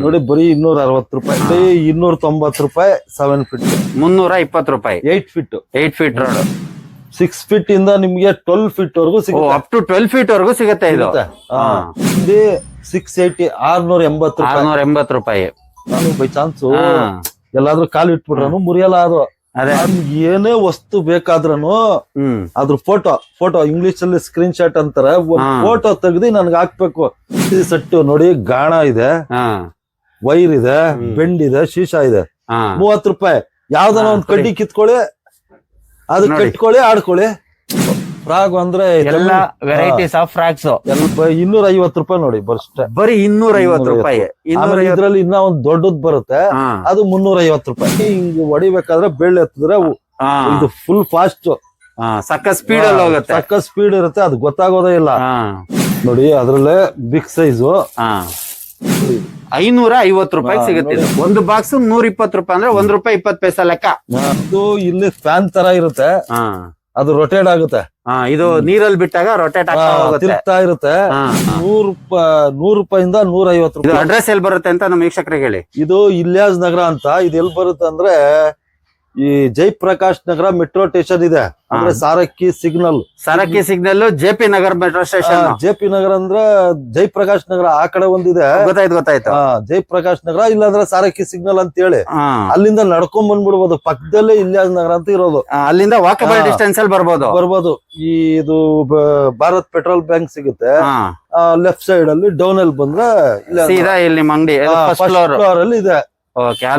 ನೋಡಿ ಬರೀ 260 ರೂಪಾಯಿ, 290 ರೂಪಾಯಿ 7 ಫೀಟ್, 320 ರೂಪಾಯಿ 8 ಫೀಟ್, 8 ಫೀಟ್ ರೋಡ್. 6 ಫೀಟ್ ಇಂದ ನಿಮ್ಗೆ 12 ಫೀಟ್ ವರೆಗೂ ಸಿಗುತ್ತೆ. ಅಪ್ ಟು 12 ಫೀಟ್ ವರೆಗೂ ಸಿಗುತ್ತೆ ಇದು. 680, 680 ರೂಪಾಯಿ. ನಾನು ಬೈ ಚಾನ್ಸ್ ಎಲ್ಲಾದ್ರೂ ಕಾಲು ಇಟ್ಬಿಟ್ರು ಮುರಿಯಲ್ಲ ಅದು. ಏನೇ ವಸ್ತು ಬೇಕಾದ್ರೂ ಅದ್ರ ಫೋಟೋ ಇಂಗ್ಲಿಷ್ ಅಲ್ಲಿ ಸ್ಕ್ರೀನ್ ಶಾಟ್ ಅಂತಾರೆ, ಫೋಟೋ ತೆಗ್ದು ನನ್ಗೆ ಹಾಕ್ಬೇಕು. ಸೆಟ್ ನೋಡಿ, ಗಾಣ ಇದೆ, ವೈರ್ ಇದೆ, ಬೆಂಡ್ ಇದೆ, ಶೀಶಾ ಇದೆ, 30 ರೂಪಾಯಿ. ಯಾವ್ದಾನ ಒಂದ್ ಕಡ್ಡಿ ಕಿತ್ಕೊಳ್ಳಿ, ಅದು ಕಟ್ಕೊಳ್ಳಿ, ಆಡ್ಕೊಳ್ಳಿ. ಫ್ರಾಗ್ ಅಂದ್ರೆ ಎಲ್ಲಾ ವೆರೈಟೀಸ್ ಆಫ್ ಫ್ರಾಕ್ಸ್ 250 ರೂಪಾಯಿ ನೋಡಿ ಬರ್ಷ್ಟೇ, ಬರೀ 250 ರೂಪಾಯಿ. ಇದ್ರಲ್ಲಿ ಇನ್ನ ಒಂದ್ ದೊಡ್ಡದ್ ಬರುತ್ತೆ, ಅದು 350 ರೂಪಾಯಿ. ಹಿಂಗ್ ಹೊಡಿಬೇಕಾದ್ರೆ ಬೆಳ್ಳ ಎತ್ತಿದ್ರೆ ಇದು ಫುಲ್ ಫಾಸ್ಟ್, ಸಕ್ಕ ಸ್ಪೀಡ್ ಅಲ್ಲಿ ಹೋಗುತ್ತೆ, ಸಕ್ಕ ಸ್ಪೀಡ್ ಇರುತ್ತೆ, ಅದು ಗೊತ್ತಾಗೋದೇ ಇಲ್ಲ. ನೋಡಿ ಅದ್ರಲ್ಲೇ ಬಿಗ್ ಸೈಜು 550 ರೂಪಾಯಿ ಸಿಗುತ್ತೆ. ಒಂದು ಬಾಕ್ಸ್ 120 ರೂಪಾಯಿ ಅಂದ್ರೆ ₹1 20 ಪೈಸಾ ಲೆಕ್ಕ. ಅದು ಇಲ್ಲಿ ಫ್ಯಾನ್ ತರ ಇರುತ್ತೆ, ಅದು ರೊಟೇಟ್ ಆಗುತ್ತೆ. ಇದು ನೀರಲ್ಲಿ ಬಿಟ್ಟಾಗ ರೊಟೇಟ್ ತಿರುಗ್ತಾ ಇರುತ್ತೆ. 100 ರೂಪಾಯಿಂದ 150 ರೂಪಾಯಿ. ಅಡ್ರೆಸ್ ಎಲ್ಲಿ ಬರುತ್ತೆ ಅಂತ ನಮ್ಮ ವೀಕ್ಷಕರಿಗೆ ಹೇಳಿ. ಇದು ಇಲ್ಯಾಸ್ ನಗರ ಅಂತ. ಇದು ಎಲ್ಲಿ ಬರುತ್ತೆ ಅಂದ್ರೆ ಈ ಜಯಪ್ರಕಾಶ್ ನಗರ ಮೆಟ್ರೋ ಸ್ಟೇಷನ್ ಇದೆ, ಅಂದ್ರೆ Sarakki signal, JP Nagar metro station. JP Nagar ಅಂದ್ರೆ ಜಯಪ್ರಕಾಶ್ ನಗರ ಆ ಕಡೆ ಒಂದಿದೆ, ಗೊತ್ತಾಯ್ತು. ಜಯಪ್ರಕಾಶ್ ನಗರ ಇಲ್ಲಾಂದ್ರೆ ಸಾರಕ್ಕಿ ಸಿಗ್ನಲ್ ಅಂತ ಹೇಳಿ ಅಲ್ಲಿಂದ ನಡ್ಕೊಂಡ್ ಬಂದ್ಬಿಡ್ಬೋದು. ಪಕ್ಕದಲ್ಲೇ ಇಲ್ಯಾಸ್ ನಗರ ಅಂತ ಇರೋದು, ಅಲ್ಲಿಂದ ವಾಕಬಲ್ ಡಿಸ್ಟೆನ್ಸ್ ಅಲ್ಲಿ ಬರ್ಬೋದು. ಇದು ಭಾರತ್ ಪೆಟ್ರೋಲ್ ಬ್ಯಾಂಕ್ ಸಿಗುತ್ತೆ, ಲೆಫ್ಟ್ ಸೈಡ್ ಅಲ್ಲಿ ಡೌನ್ ಅಲ್ಲಿ ಬಂದ್ರೆ ಸೀದಾ ಇಲ್ಲಿ ಅಂಗಡಿ ಫಸ್ಟ್ ಫ್ಲೋರ್ ಅಲ್ಲಿ ಇದೆ.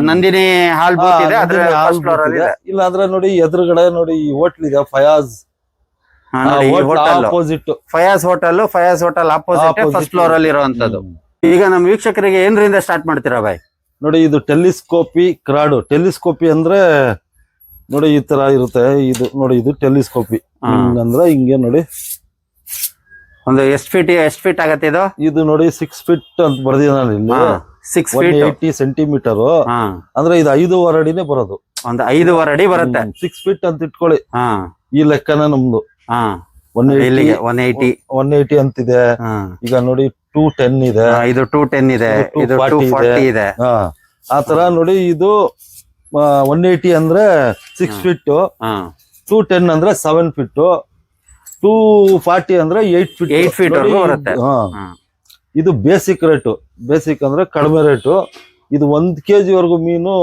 ನಂದಿನಿ ಹಾಲ್ ಬೂತ್ ಇದೆ, ಇಲ್ಲ ಅಂದ್ರೆ ನೋಡಿ ಎದುರುಗಡೆ ನೋಡಿ ಈ ಹೋಟ್ಲ್ ಇದೆ, Fayaz opposite. Fayaz hotel opposite first floor ಅಲ್ಲಿ ಇರುವಂತದ್ದು. ಈಗ ನಮ್ಮ ವೀಕ್ಷಕರಿಗೆ ಏನ್ರಿಂದ ಸ್ಟಾರ್ಟ್ ಮಾಡ್ತೀರಾ ಬಾಯ್? ನೋಡಿ ಇದು ಟೆಲಿಸ್ಕೋಪಿ ಕ್ರಾಡು. ಟೆಲಿಸ್ಕೋಪಿ ಅಂದ್ರೆ ನೋಡಿ ಈ ತರ ಇರುತ್ತೆ. ಇದು ನೋಡಿ, ಇದು ಟೆಲಿಸ್ಕೋಪಿ ಅಂದ್ರೆ ಹಿಂಗೆ ನೋಡಿ. ಒಂದು ಎಷ್ಟು ಫೀಟ್ ಆಗತ್ತೆ ಇದು? ಇದು ನೋಡಿ 6 ಫೀಟ್ ಅಂತ ಬರ್ದಿದ್ದಾನೆ ಇಲ್ಲಿ, 180 ಸೆಂಟಿಮೀಟರ್. ಅಂದ್ರೆ ಇದು 5.5 ಅಡಿನೇ ಬರೋದು, ಒಂದು 5.5 ಅಡಿ ಬರುತ್ತೆ. 6 ಫೀಟ್ ಅಂತ ಇಟ್ಕೊಳ್ಳಿ, ಈ ಲೆಕ್ಕನ ನಮ್ದು 180 ಅಂತಿದೆ. ಈಗ ನೋಡಿ 210 ಇದೆ, ಇದು 210 ಇದೆ, ಇದು 240 ಇದೆ. ಆತರ ನೋಡಿ, ಇದು 180 ಅಂದ್ರೆ 6 ಫೀಟ್, 210 ಅಂದ್ರೆ 7 ಫೀಟ್, 240 ಅಂದ್ರೆ 8 ಫೀಟ್ ಬರುತ್ತೆ. ಇದು ಬೇಸಿಕ್ ರೇಟು. ಬೇಸಿಕ್ ಅಂದ್ರೆ ಕಡಿಮೆ ರೇಟು. ಇದು 1 kg ವರೆಗೂ ಮೀನು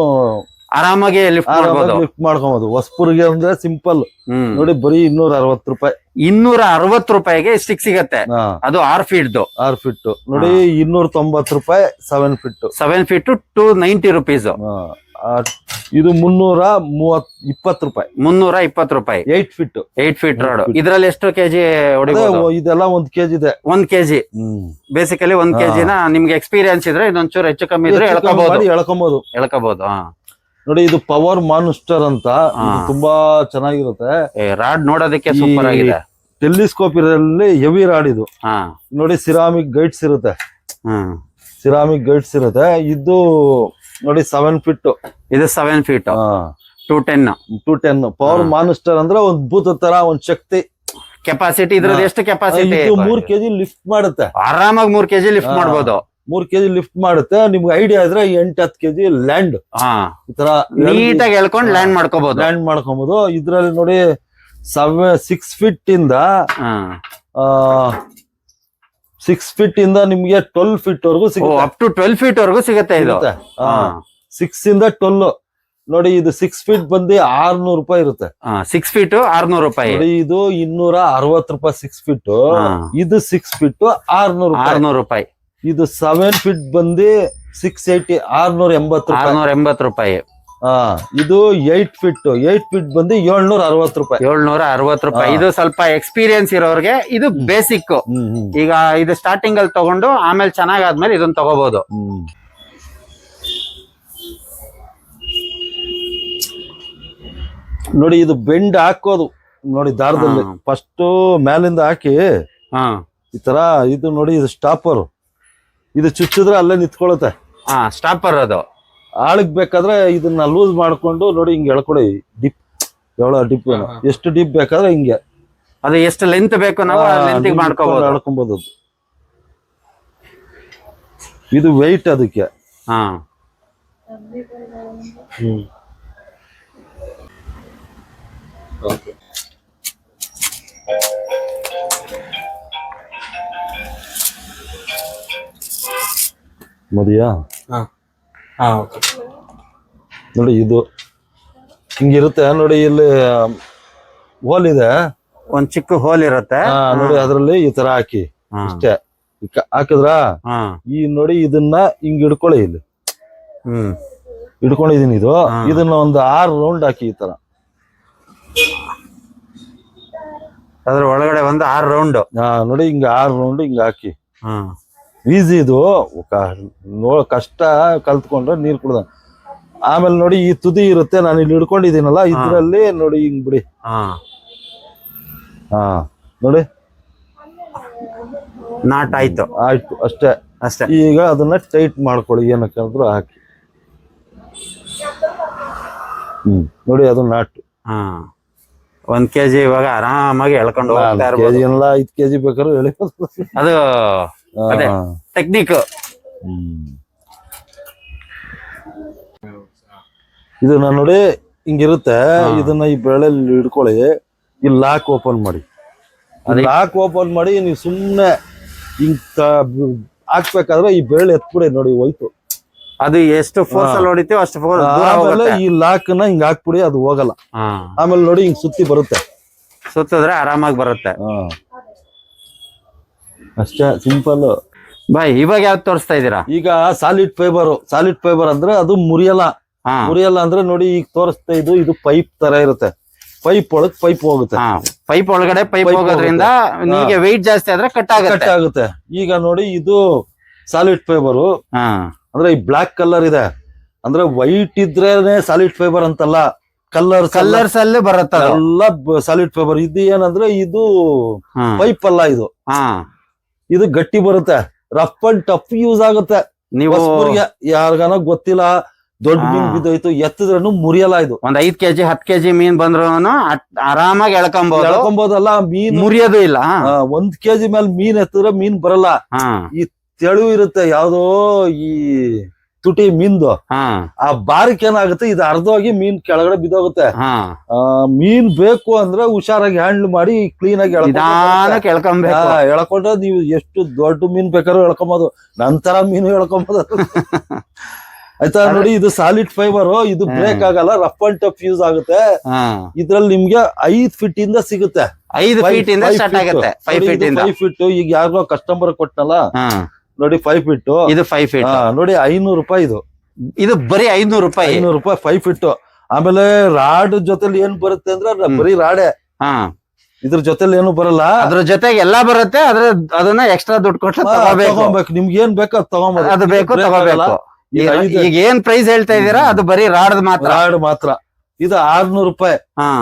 ಆರಾಮಾಗಿ ಲಿಫ್ಟ್ ಮಾಡ್ಕೊಬಹುದು. ಹೊಸಪುರ್ಗೆ ಅಂದ್ರೆ ಸಿಂಪಲ್ ನೋಡಿ ಬರೀ 260 ರೂಪಾಯಿ. 260 ರೂಪಾಯಿಗೆ ಸ್ಟಿಕ್ ಸಿಗತ್ತೆ. ಅದು 6 ಫೀಟ್ ನೋಡಿ 290 ರೂಪಾಯಿ 7 ಫೀಟ್ 290 ರುಪೀಸ್. ಇದು 320 ರೂಪಾಯಿ. 320 ರೂಪಾಯಿ 8 ಫೀಟ್ ರೋಡ್. ಇದ್ರಲ್ಲಿ ಎಷ್ಟು ಕೆಜಿ ಹೊಡಿಬಹುದು? ಇದೆಲ್ಲ 1 kg ಇದೆ. 1 kg ಬೇಸಿಕಲಿ 1 kg ನ ನಿಮ್ಗೆ ಎಕ್ಸ್ಪೀರಿಯನ್ಸ್ ಇದ್ರೆ ಇದೊಂಚೂರು ಹೆಚ್ಚು ಕಮ್ಮಿ ಇದ್ರೆ ಎಳ್ಕೋಬಹುದು. ನೋಡಿ ಇದು ಪವರ್ ಮಾನ್ಸ್ಟರ್ ಅಂತ, ತುಂಬಾ ಚೆನ್ನಾಗಿರುತ್ತೆ. ರಾಡ್ ನೋಡೋದಕ್ಕೆ ಸೂಪರ್ ಆಗಿದೆ. ಟೆಲಿಸ್ಕೋಪಿರಲ್ಲಿ ಹೆವಿ ರಾಡ್ ಇದು. ನೋಡಿ ಸಿರಾಮಿಕ್ ಗೈಡ್ಸ್ ಇರುತ್ತೆ, ಇದು ನೋಡಿ 7 ಫೀಟ್. ಇದು 7 ಫೀಟ್ 210 ಪವರ್ ಮಾನ್ಸ್ಟರ್ ಅಂದ್ರೆ ಒಂದ್ ಭೂತ ತರ, ಒಂದ್ ಶಕ್ತಿ. ಕೆಪಾಸಿಟಿ ಇದ್ರದ್ದು ಎಷ್ಟು ಕೆಪಾಸಿಟಿ? 3 kg ಲಿಫ್ಟ್ ಮಾಡುತ್ತೆ ಆರಾಮಾಗಿ. 3 kg ಲಿಫ್ಟ್ ಮಾಡಬಹುದು. 3 kg ಲಿಫ್ಟ್ ಮಾಡುತ್ತೆ. ನಿಮ್ಗೆ ಐಡಿಯಾ ಇದ್ರೆ 8-10 kg ಲ್ಯಾಂಡ್ ಈ ತರ ನೀಟಾಗಿ ಎಳ್ಕೊಂಡು ಲ್ಯಾಂಡ್ ಮಾಡ್ಕೋಬಹುದು. ಇದ್ರಲ್ಲಿ ನೋಡಿ 6 ಫೀಟ್ ಇಂದ 6 ಫೀಟ್ ಇಂದ ನಿಮ್ಗೆ 12 ಫೀಟ್ ವರೆಗೂ ಸಿಗುತ್ತೆ. ಅಪ್ ಟು 12 ಫೀಟ್ ವರೆಗೂ ಸಿಗುತ್ತೆ ಇದು. 6 ಇಂದ 12 ನೋಡಿ. ಇದು 6 ಫೀಟ್ ಬಂದು 600 ರೂಪಾಯಿ ಇರುತ್ತೆ. 6 ಫೀಟ್ 600 ರೂಪಾಯಿ. ನೋಡಿ ಇದು 260 ರೂಪಾಯಿ 6 ಫೀಟ್. ಇದು 6 ಫೀಟ್ 600 ರೂಪಾಯಿ. ಇದು 7 ಫೀಟ್ ಬಂದು 680 680 ರೂಪಾಯಿ. ಇದು 8 ಫೀಟ್ ಬಂದು 760 ರೂಪಾಯಿ. 760 ರೂಪಾಯಿ. ಇದು ಸ್ವಲ್ಪ ಎಕ್ಸ್ಪೀರಿಯನ್ಸ್ ಇರೋರಿಗೆ ಇದು ಬೇಸಿಕ್. ಈಗ ಇದು ಸ್ಟಾರ್ಟಿಂಗ್ ಅಲ್ಲಿ ತಗೊಂಡು ಆಮೇಲೆ ಚೆನ್ನಾಗಾದ್ಮೇಲೆ ಇದನ್ನ ತಗೋಬಹುದು. ನೋಡಿ ಇದು ಬೆಂಡ್ ಹಾಕೋದು ನೋಡಿ ದಾರದಲ್ಲಿ. ಫಸ್ಟ್ ಮೇಲಿಂದ ಹಾಕಿ ಈ ತರ. ಇದು ನೋಡಿ ಇದು ಸ್ಟಾಪರ್. ಇದು ಚುಚ್ಚಿದ್ರೆ ಅಲ್ಲೇ ನಿಂತ್ಕೊಳ್ಳುತ್ತೆ. ಸ್ಟಾಪರ್ ಅದು ಆಳಕ್ ಬೇಕಾದ್ರೆ ಇದನ್ನ ಲೂಸ್ ಮಾಡ್ಕೊಂಡು ನೋಡಿ ಹಿಂಗೆ ಎಳ್ಕೊಡಿ. ಡಿಪ್ ಡಿಪ್ ಎಷ್ಟು ಡಿಪ್ ಬೇಕಾದ್ರೆ ಹಿಂಗೆ, ಅದು ಎಷ್ಟು ಲೆಂತ್ ಬೇಕು ನಾವು ಮಾಡ್ಕೋಬಹುದು, ಎಳ್ಕೊಬಹುದು. ಇದು ವೆಯ್ಟ್ ಅದಕ್ಕೆ ಹಾ ಮದಿಯಾ ಹಾ ನೋಡಿ ಇದು ಹಿಂಗಿರುತ್ತೆ ನೋಡಿ, ಇಲ್ಲಿ ಹೋಲ್ ಇದೆ, ಒಂದ್ ಚಿಕ್ಕ ಹೋಲ್ ಇರುತ್ತೆ. ನೋಡಿ ಅದ್ರಲ್ಲಿ ಈ ತರ ಹಾಕಿ ಇಷ್ಟೇ ಹಾಕಿದ್ರ ಈ ನೋಡಿ ಇದನ್ನ ಹಿಂಗ್ ಹಿಡ್ಕೊಳ್ಳಿ, ಇಲ್ಲಿ ಹಿಡ್ಕೊಂಡಿದೀನಿ. ಇದನ್ನ ಒಂದು 6 ರೌಂಡ್ ಹಾಕಿ ಈ ತರ, ಅದ್ರ ಒಳಗಡೆ ಒಂದು 6 ರೌಂಡ್. ನೋಡಿ ಹಿಂಗ 6 ರೌಂಡ್ ಹಿಂಗ ಹಾಕಿ. ಈಸಿ ಇದು, ಕಷ್ಟ ಕಲ್ತ್ಕೊಂಡ್ರೆ ನೀರ್ ಕುಡ್ದ. ಆಮೇಲೆ ನೋಡಿ ಈ ತುದಿ ಇರುತ್ತೆ, ನಾನು ಇಲ್ಲಿ ಹಿಡ್ಕೊಂಡಿದ್ದೀನಲ್ಲ, ಇದ್ರಲ್ಲಿ ನೋಡಿ ಹಿಂಗ್ ಬಿಡಿ. ನೋಡಿ ನಾಟ್ ಆಯ್ತು. ಆಯ್ತು ಅಷ್ಟೇ. ಈಗ ಅದನ್ನ ಟೈಟ್ ಮಾಡ್ಕೊಳ್ಳಿ, ಏನಕ್ಕಾದ್ರೂ ಹಾಕಿ. ನೋಡಿ ಅದು ನಾಟು. 1 kg ಇವಾಗ ಆರಾಮಾಗಿ ಎಳ್ಕೊಂಡು ಹೋಗ್ತಾ ಇರ್ಬೋದು. ಕೆಜಿ ಎಲ್ಲ 5 kg ಬೇಕಾದ್ರೂ ಎಳಿಬೋದು. ಅದು ಟೆಕ್ನಿಕ್. ಇದನ್ನ ನೋಡಿ ಹಿಂಗಿರುತ್ತೆ, ಇದನ್ನ ಈ ಬೆಳೆಯಲ್ಲಿ ಹಿಡ್ಕೊಳ್ಳಿ, ಈ ಲಾಕ್ ಓಪನ್ ಮಾಡಿ. ಲಾಕ್ ಓಪನ್ ಮಾಡಿ ನೀವು ಸುಮ್ನೆ ಹಿಂಗ್ ಹಾಕ್ಬೇಕಾದ್ರೆ ಈ ಬೆರಳು ಎತ್ಬಿಡಿ, ನೋಡಿ ಹೋಯ್ತು. ಅದು ಎಷ್ಟು ಫೋರ್ಸ್ ಅಲ್ಲಿ ಹೊಡಿತೀವಿ ಅಷ್ಟು ಫೋರ್ಸ್. ಆಮೇಲೆ ಈ ಲಾಕ್ ನ ಹಿಂಗ್ ಹಾಕ್ಬಿಡಿ, ಅದು ಹೋಗಲ್ಲ. ಆಮೇಲೆ ನೋಡಿ ಹಿಂಗ್ ಸುತ್ತಿ ಬರುತ್ತೆ, ಸುತ್ತಿದ್ರೆ ಆರಾಮಾಗಿ ಬರುತ್ತೆ. ಅಷ್ಟೇ ಸಿಂಪಲ್. ಬಾಯ್ ಇವಾಗ ಯಾವ್ದು ತೋರಿಸ್ತಾ ಇದೀರಾ? ಈಗ ಸಾಲಿಡ್ ಫೈಬರ್ ಅಂದ್ರೆ ಅದು ಮುರಿಯಲ್ಲ ಅಂದ್ರೆ ನೋಡಿ ಈಗ ತೋರಿಸ್ತಾ ಇದು ಪೈಪ್ ತರ ಇರುತ್ತೆ. ಪೈಪ್ ಒಳಗ್ ಪೈಪ್ ಹೋಗುತ್ತೆ. ಪೈಪ್ ಒಳಗಡೆ ಪೈಪ್ ಹೋಗೋದ್ರಿಂದ ನಿಮಗೆ ವೆಯ್ಟ್ ಜಾಸ್ತಿ ಆದ್ರೆ ಕಟ್ ಆಗುತ್ತೆ. ಈಗ ನೋಡಿ ಇದು ಸಾಲಿಡ್ ಫೈಬರ್ ಅಂದ್ರೆ ಈ ಬ್ಲಾಕ್ ಕಲರ್ ಇದೆ ಅಂದ್ರೆ ವೈಟ್ ಇದ್ರೇನೆ ಸಾಲಿಡ್ ಫೈಬರ್ ಅಂತಲ್ಲ, ಕಲರ್ಸ್ ಅಲ್ಲಿ ಬರುತ್ತೆ ಎಲ್ಲ ಸಾಲಿಡ್ ಫೈಬರ್. ಇದು ಏನಂದ್ರೆ ಇದು ಪೈಪ್ ಅಲ್ಲ, ಇದು ಗಟ್ಟಿ ಬರುತ್ತೆ, ರಫ್ ಅಂಡ್ ಟಫ್ ಯೂಸ್ ಆಗುತ್ತೆ. ನೀವು ಯಾರಿಗಾನ ಗೊತ್ತಿಲ್ಲ, ದೊಡ್ಡ ಮೀನ್ ಬಿದ್ದೋಯ್ತು ಎತ್ತಿದ್ರೂ ಮುರಿಯಲ್ಲ. ಇದು ಒಂದ್ 5 kg 10 kg ಮೀನ್ ಬಂದ್ರು ಆರಾಮಾಗಿ ಎಳ್ಕೊಂಬೋದಲ್ಲ, ಮೀನ್ ಮುರಿಯೋದು ಇಲ್ಲ. 1 kg ಮೇಲೆ ಮೀನ್ ಎತ್ತಿದ್ರೆ ಮೀನ್ ಬರಲ್ಲ. ಈ ತೆಳು ಇರುತ್ತೆ ಯಾವ್ದೋ ಈ ತುಟಿ ಮೀನ್ದು, ಆ ಬಾರಿಕ್ ಏನಾಗುತ್ತೆ, ಇದು ಅರ್ಧವಾಗಿ ಮೀನ್ ಕೆಳಗಡೆ ಬಿದ್ದೋಗುತ್ತೆ. ಮೀನ್ ಬೇಕು ಅಂದ್ರೆ ಹುಷಾರಾಗಿ ಹ್ಯಾಂಡಲ್ ಮಾಡಿ ಕ್ಲೀನ್ ಆಗಿ ಎಳ್ಕೊಂಡ್ರೆ ನೀವು ಎಷ್ಟು ದೊಡ್ಡ ಮೀನ್ ಬೇಕಾದ್ರೂ ಎಳ್ಕೊಂಬೋದು, ನಂತರ ಮೀನು ಎಳ್ಕೊಂಬೋದು. ಆಯ್ತಾ? ನೋಡಿ ಇದು ಸಾಲಿಡ್ ಫೈಬರ್, ಇದು ಬ್ರೇಕ್ ಆಗಲ್ಲ, ರಫ್ ಅಂಡ್ ಟಫ್ ಯೂಸ್ ಆಗುತ್ತೆ. ಇದ್ರಲ್ಲಿ ನಿಮ್ಗೆ 5 ಫೀಟ್ ಇಂದ ಸಿಗುತ್ತೆ. 5 ಫೀಟ್ ಇಂದ ಸ್ಟಾರ್ಟ್ ಆಗುತ್ತೆ. 5 ಫೀಟ್. ಈಗ ಯಾರಿಗೋ ಕಸ್ಟಮರ್ ಕೊಟ್ಟನಲ್ಲ, ನೋಡಿ 5 ಫೀಟ್, ಇದು 5 ಫೀಟ್ ನೋಡಿ 500 ರೂಪಾಯಿ. ಇದು ಬರೀ 500 ರೂಪಾಯಿ. 5 ಫೀಟ್. ಆಮೇಲೆ ರಾಡ್ ಜೊತೆಲಿ ಏನ್ ಬರುತ್ತೆ ಅಂದ್ರೆ ಬರೀ ರಾಡೆ, ಇದ್ರ ಜೊತೆಲಿ ಏನು ಬರಲ್ಲ. ಅದ್ರ ಜೊತೆಗೆ ಎಲ್ಲಾ ಬರುತ್ತೆ, ಅದನ್ನ ಎಕ್ಸ್ಟ್ರಾ ದುಡ್ಡು ಕೊಟ್ಟು ತಗೋಬೇಕು. ನಿಮ್ಗೆ ಏನ್ ಬೇಕೋ ಅದು ತಗೊಂಬೋದು, ಅದು ಬೇಕು ತಗೋಬೇಕು. ಈಗ ಏನ್ ಪ್ರೈಸ್ ಹೇಳ್ತಾ ಇದೀರಾ ಅದು ಬರೀ ರಾಡ್ ಮಾತ್ರ. ಇದು 600 ರೂಪಾಯಿ.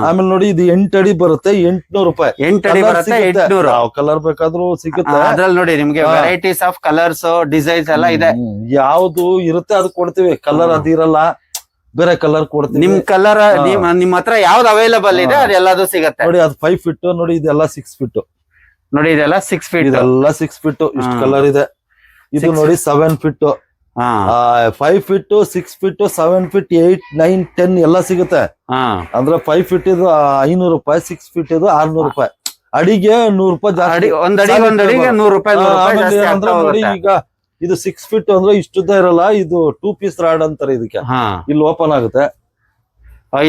ಆಮೇಲೆ ನೋಡಿ ಇದು 8 ಅಡಿ ಬರುತ್ತೆ, 800 ರೂಪಾಯಿ. 8 ಅಡಿ ಬರುತ್ತೆ, 800. ಕಲರ್ ಬೇಕಾದ್ರೂ ಸಿಗುತ್ತೆ. ಅದ್ರಲ್ಲಿ ನೋಡಿ ನಿಮ್ಗೆ ವೆರೈಟೀಸ್ ಆಫ್ ಕಲರ್ಸ್ ಡಿಸೈನ್ಸ್ ಎಲ್ಲ ಇದೆ. ಯಾವ್ದು ಇರುತ್ತೆ ಅದು ಕೊಡ್ತೀವಿ, ಕಲರ್ ಅದಿರಲ್ಲ, ಬೇರೆ ಕಲರ್ ಕೊಡ್ತೀವಿ. ನಿಮ್ ಕಲರ್ ನಿಮ್ ಹತ್ರ ಯಾವ್ದು ಅವೈಲಬಲ್ ಇದೆ ಅದೆಲ್ಲದು ಸಿಗತ್ತೆ. ನೋಡಿ ಅದು 5 ಫೀಟ್, ನೋಡಿ ಇದೆಲ್ಲ 6 ಫೀಟ್. ನೋಡಿ ಇದೆಲ್ಲ 6 ಫೀಟ್, ಇದೆಲ್ಲ 6 ಫೀಟ್. ಇಷ್ಟು ಕಲರ್ ಇದೆ. ಇದು ನೋಡಿ 7 ಫೀಟ್, 5 ಫೀಟ್, 6 ಫೀಟ್, 7 ಫೀಟ್, 8, 9, 10 ಎಲ್ಲ ಸಿಗುತ್ತೆ. ಅಂದ್ರೆ 5 ಫೀಟ್ ಇದು 500 ರೂಪಾಯಿ, 6 ಫೀಟ್ ಇದು 600 ರೂಪಾಯಿ. ಅಡಿಗೆ 100 ರೂಪಾಯಿ ಜಾಸ್ತಿ. ಒಂದಡಿಗೆ 100 ರೂಪಾಯಿ. ನೋಡಿ ಈಗ ಇದು 6 ಫೀಟ್ ಅಂದ್ರೆ ಇಷ್ಟುದ್ದ ಇರಲ್ಲ, ಇದು 2 ಪೀಸ್ ರಾಡ್ ಅಂತಾರೆ ಇದಕ್ಕೆ. ಇಲ್ಲಿ ಓಪನ್ ಆಗುತ್ತೆ,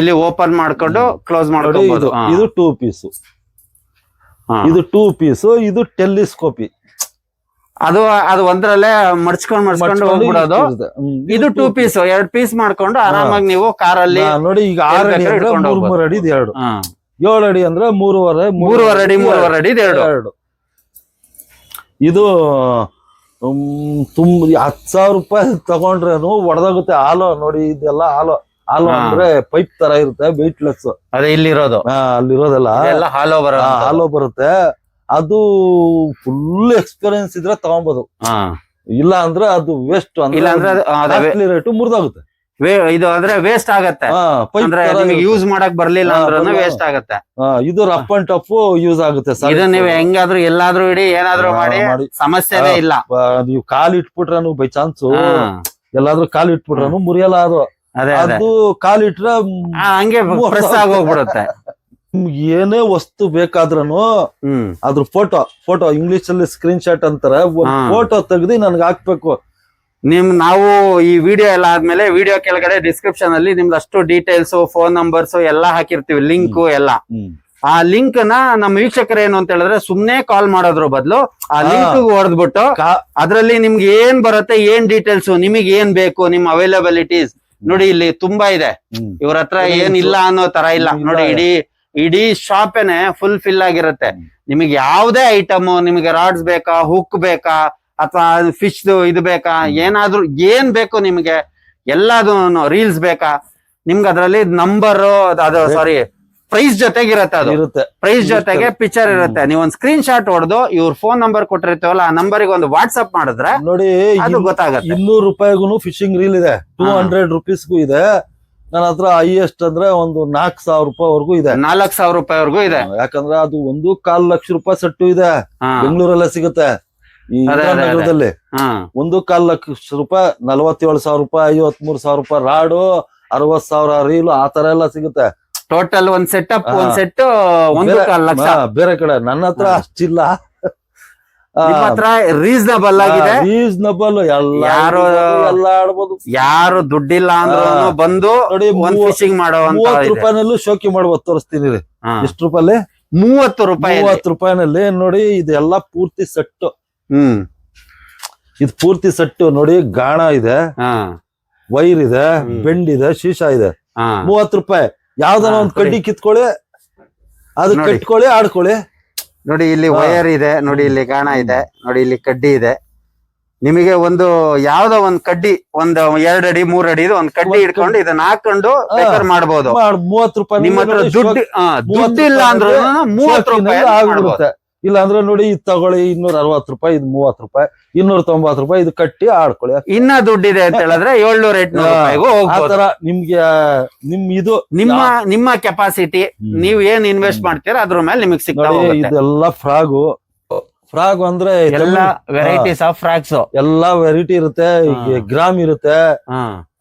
ಇಲ್ಲಿ ಓಪನ್ ಮಾಡ್ಕೊಂಡು ಕ್ಲೋಸ್ ಮಾಡ್ಕೊಂಡು. ಇದು 2 ಪೀಸ್, ಇದು 2 ಪೀಸ್, ಇದು ಟೆಲಿಸ್ಕೋಪಿ. ಅದು ಒಂದ್ರಲ್ಲೇ ಮಡ್ಚ್ಕೊಂಡು ಹೋಗ್ಬಿಡೋದು. ಇದು 2 ಪೀಸ್, 2 ಪೀಸ್ ಮಾಡ್ಕೊಂಡು ಆರಾಮಾಗಿ ನೀವು ಕಾರಲ್ಲಿ ನೋಡಿ. ಈಗ 6 ಅಡಿ ಅಂದ್ರೆ 3 ಅಡಿ 2, 7 ಅಡಿ ಅಂದ್ರೆ 3.5 ಅಡಿ 2. ಇದು 10,000 ರೂಪಾಯಿ ತಗೊಂಡ್ರೇನು ಒಡೆದೋಗುತ್ತೆ. ಹಾಲು ನೋಡಿ, ಇದೆಲ್ಲ ಹಾಲು ಅಂದ್ರೆ ಪೈಪ್ ತರ ಇರುತ್ತೆ, ವೆಯ್ಟ್ಲೆಸ್. ಅದೇ ಇಲ್ಲಿರೋದು, ಅಲ್ಲಿರೋದೆಲ್ಲ ಹಾಲೋ ಬರುತ್ತೆ. ಅದು ಫುಲ್ ಎಕ್ಸ್ಪೀರಿಯನ್ಸ್ ಇದ್ರೆ ತಗೊಬಹುದು, ಇಲ್ಲ ಅಂದ್ರೆ ಅದು ವೇಸ್ಟ್. ರೇಟು ಮುರಿದೋಗುತ್ತೆ. ಇದು ಅಂದ್ರೆ ವೇಸ್ಟ್ ಆಗತ್ತೆ, ಯೂಸ್ ಮಾಡಕ್ ಬರ್ಲಿಲ್ಲ ಅಂದ್ರೆ ವೇಸ್ಟ್ ಆಗತ್ತೆ. ಇದು ರಫ್ ಅಂಡ್ ಟಫ್ ಯೂಸ್ ಆಗುತ್ತೆ. ಇದನ್ನ ನೀವು ಹೆಂಗಾದ್ರೂ ಎಲ್ಲಾದ್ರೂ ಇಡಿ, ಏನಾದ್ರೂ ಮಾಡಿ ಸಮಸ್ಯೆನೇ ಇಲ್ಲ. ನೀವು ಕಾಲ್ ಇಟ್ಬಿಟ್ರೆ ಬೈ ಚಾನ್ಸ್ ಎಲ್ಲಾದ್ರೂ ಕಾಲ್ ಇಟ್ಬಿಟ್ರನು ಮುರಿಯಲ್ಲ ಅದು. ಅದೇ ಅದೇ ಅದು ಕಾಲ್ ಇಟ್ರೆ ಹಂಗೆ ಪ್ರೆಸ್ ಆಗಿ ಹೋಗ್ಬಿಡುತ್ತೆ. ನಿಮ್ಗೆ ಏನೇ ವಸ್ತು ಬೇಕಾದ್ರೂ ಅದ್ರ ಫೋಟೋ ಇಂಗ್ಲಿಷ್ ಅಲ್ಲಿ ಸ್ಕ್ರೀನ್ ಶಾಟ್ ಅಂತಾರೆ, ಫೋಟೋ ತೆಗ್ದು ನನ್ಗೆ ಹಾಕ್ಬೇಕು. ನಾವು ಈ ವಿಡಿಯೋ ಎಲ್ಲ ಆದ್ಮೇಲೆ ವಿಡಿಯೋ ಕೆಳಗಡೆ ಡಿಸ್ಕ್ರಿಪ್ಷನ್ ಅಲ್ಲಿ ನಿಮ್ದು ಅಷ್ಟು ಡೀಟೇಲ್ಸ್, ಫೋನ್ ನಂಬರ್ಸ್ ಎಲ್ಲಾ ಹಾಕಿರ್ತೀವಿ, ಲಿಂಕ್ ಎಲ್ಲ. ಆ ಲಿಂಕ್ ನ ನಮ್ಮ ವೀಕ್ಷಕರು ಏನು ಅಂತ ಹೇಳಿದ್ರೆ ಸುಮ್ನೆ ಕಾಲ್ ಮಾಡೋದ್ರ ಬದಲು ಆ ಲಿಂಕ್ ಹೊಡೆದ್ಬಿಟ್ಟು ಅದ್ರಲ್ಲಿ ನಿಮ್ಗೆ ಏನ್ ಬರುತ್ತೆ, ಏನ್ ಡೀಟೇಲ್ಸ್, ನಿಮಗೆ ಏನ್ ಬೇಕು, ನಿಮ್ ಅವೈಲಬಿಲಿಟೀಸ್ ನೋಡಿ ಇಲ್ಲಿ ತುಂಬಾ ಇದೆ. ಇವ್ರ ಹತ್ರ ಏನ್ ಇಲ್ಲ ಅನ್ನೋ ತರ ಇಲ್ಲ ನೋಡಿ. ಇಡೀ ಶಾಪೇನೆ ಫುಲ್ ಫಿಲ್ ಆಗಿರುತ್ತೆ. ನಿಮಗೆ ಯಾವ್ದೇ ಐಟಮ್, ನಿಮಗೆ ರಾಡ್ಸ್ ಬೇಕಾ, ಹುಕ್ ಬೇಕಾ, ಅಥವಾ ಫಿಶ್ ಇದು ಬೇಕಾ, ಏನಾದ್ರೂ ಏನ್ ಬೇಕು ನಿಮ್ಗೆ ಎಲ್ಲದು, ರೀಲ್ಸ್ ಬೇಕಾ ನಿಮ್ಗೆ ಅದ್ರಲ್ಲಿ ನಂಬರ್, ಅದು ಸಾರಿ ಪ್ರೈಸ್ ಜೊತೆಗಿರುತ್ತೆ. ಅದು ಪ್ರೈಸ್ ಜೊತೆಗೆ ಪಿಕ್ಚರ್ ಇರುತ್ತೆ. ನೀವು ಒಂದು ಸ್ಕ್ರೀನ್ ಶಾಟ್ ಹೊಡೆದು ಇವ್ರ ಫೋನ್ ನಂಬರ್ ಕೊಟ್ಟಿರ್ತೀವಲ್ಲ ಆ ನಂಬರ್ಗೆ ಒಂದು ವಾಟ್ಸ್ಆಪ್ ಮಾಡಿದ್ರೆ ನೋಡಿ ಅದು ಗೊತ್ತಾಗುತ್ತೆ. 200 ರೂಪಾಯಿಗೂ ಫಿಶಿಂಗ್ ರೀಲ್ ಇದೆ, 200 ರುಪೀಸ್ಗೂ ಇದೆ. ನನ್ನ ಹತ್ರ ಹೈಯೆಸ್ಟ್ ಅಂದ್ರೆ ಒಂದು 4000 ರೂಪಾಯಿವರೆಗೂ ಇದೆ, 4000 ರೂಪಾಯಿವರೆಗೂ ಇದೆ. ಯಾಕಂದ್ರೆ ಅದು 1.25 ಲಕ್ಷ ರೂಪಾಯಿ ಸೆಟ್ಟು ಇದೆ, ಬೆಂಗಳೂರಲ್ಲೇ ಸಿಗುತ್ತೆ. ಈ ನಗರದಲ್ಲಿ 1.25 ಲಕ್ಷ ರೂಪಾಯಿ, 47,000 ರೂಪಾಯಿ, 53,000 ರೂಪಾಯಿ ರಾಡು, 60,000 ರೀಲು, ಆ ತರ ಎಲ್ಲ ಸಿಗುತ್ತೆ. ಟೋಟಲ್ ಒಂದ್ ಸೆಟಪ್, ಒಂದ್ ಸೆಟ್ 1.25 ಲಕ್ಷ. ಬೇರೆ ಕಡೆ ನನ್ನ ಹತ್ರ ಅಷ್ಟಿಲ್ಲ, ನಿಮ್ಮ ಹತ್ರ ರೀಸನಬಲ್ ಆಗಿದೆ. ರೀಸನಬಲ್ ಯಾರು ಆಡ್ಬೋದು, ಯಾರು ದುಡ್ಡಿಲ್ಲ ಅಂದ್ರೂ ಬಂದು ನೋಡಿ ಫಿಶಿಂಗ್ ಮಾಡೋ 30 ರೂಪಾಯಿನಲ್ಲೂ ಶೋಕಿ ಮಾಡ್ಬೋದು. ತೋರಿಸ್ತೀನಿ ರೀ, ಎಷ್ಟು ರೂಪಾಯಿ? 30 ರೂಪಾಯಿ. 30 ರೂಪಾಯಿನಲ್ಲಿ ನೋಡಿ ಇದೆಲ್ಲ ಪೂರ್ತಿ ಸೆಟ್. ಇದು ಪೂರ್ತಿ ಸೆಟ್ ನೋಡಿ. ಗಾಣ ಇದೆ, ವೈರ್ ಇದೆ, ಬೆಂಡ್ ಇದೆ, ಶೀಶಾ ಇದೆ. 30 ರೂಪಾಯಿ. ಯಾವ್ದಾನ ಒಂದ್ ಕಡ್ಡಿ ಕಿತ್ಕೊಳ್ಳಿ, ಅದು ಕಟ್ಕೊಳ್ಳಿ, ಆಡ್ಕೊಳ್ಳಿ. ನೋಡಿ ಇಲ್ಲಿ ವೈರ್ ಇದೆ, ನೋಡಿ ಇಲ್ಲಿ ಗಾಣ ಇದೆ, ನೋಡಿ ಇಲ್ಲಿ ಕಡ್ಡಿ ಇದೆ. ನಿಮಗೆ ಒಂದು ಯಾವ್ದೋ ಒಂದ್ ಕಡ್ಡಿ, ಒಂದು 2 ಅಡಿ 3 ಅಡಿ ಒಂದ್ ಕಡ್ಡಿ ಇಟ್ಕೊಂಡು ಇದನ್ನ ಹಾಕೊಂಡು ಬೇಕಾದ್ರೆ ಮಾಡ್ಬೋದು. 30 ರೂಪಾಯಿ. ನಿಮ್ಮ ಹತ್ರ ದುಡ್ಡಿಲ್ಲ ಅಂದ್ರೂ 30 ರೂಪಾಯಿ ಆಗ್ಬಿಡುತ್ತೆ. ಇಲ್ಲ ಅಂದ್ರೆ ನೋಡಿ ಇದು ತಗೊಳ್ಳಿ 260 ರೂಪಾಯಿ, ಇದು 30 ರೂಪಾಯಿ, 290 ರೂಪಾಯಿ, ಇದು ಕಟ್ಟಿ ಆಡ್ಕೊಳ್ಳಿ. ಇನ್ನ ದುಡ್ಡಿದೆ ಅಂತ ಹೇಳಿದ್ರೆ 700-800 ರೂಪಾಯಿಗೂ ಆತರ ನಿಮ್ಗೆ ಇದು ನಿಮ್ಮ ಕೆಪಾಸಿಟಿ, ನೀವ್ ಏನ್ ಇನ್ವೆಸ್ಟ್ ಮಾಡ್ತೀರಾ ಅದ್ರ ಮೇಲೆ ನಿಮಗೆ ಸಿಗ್ತಾ ಹೋಗುತ್ತೆ. ಇದೆಲ್ಲ ಫ್ರಾಗ್ ಅಂದ್ರೆ ಎಲ್ಲಾ ವೆರೈಟೀಸ್ ಆಫ್ ಫ್ರಾಗ್ಸ್, ಎಲ್ಲಾ ವೆರೈಟಿ ಇರುತ್ತೆ. ಗ್ರಾಮ್ ಇರುತ್ತೆ,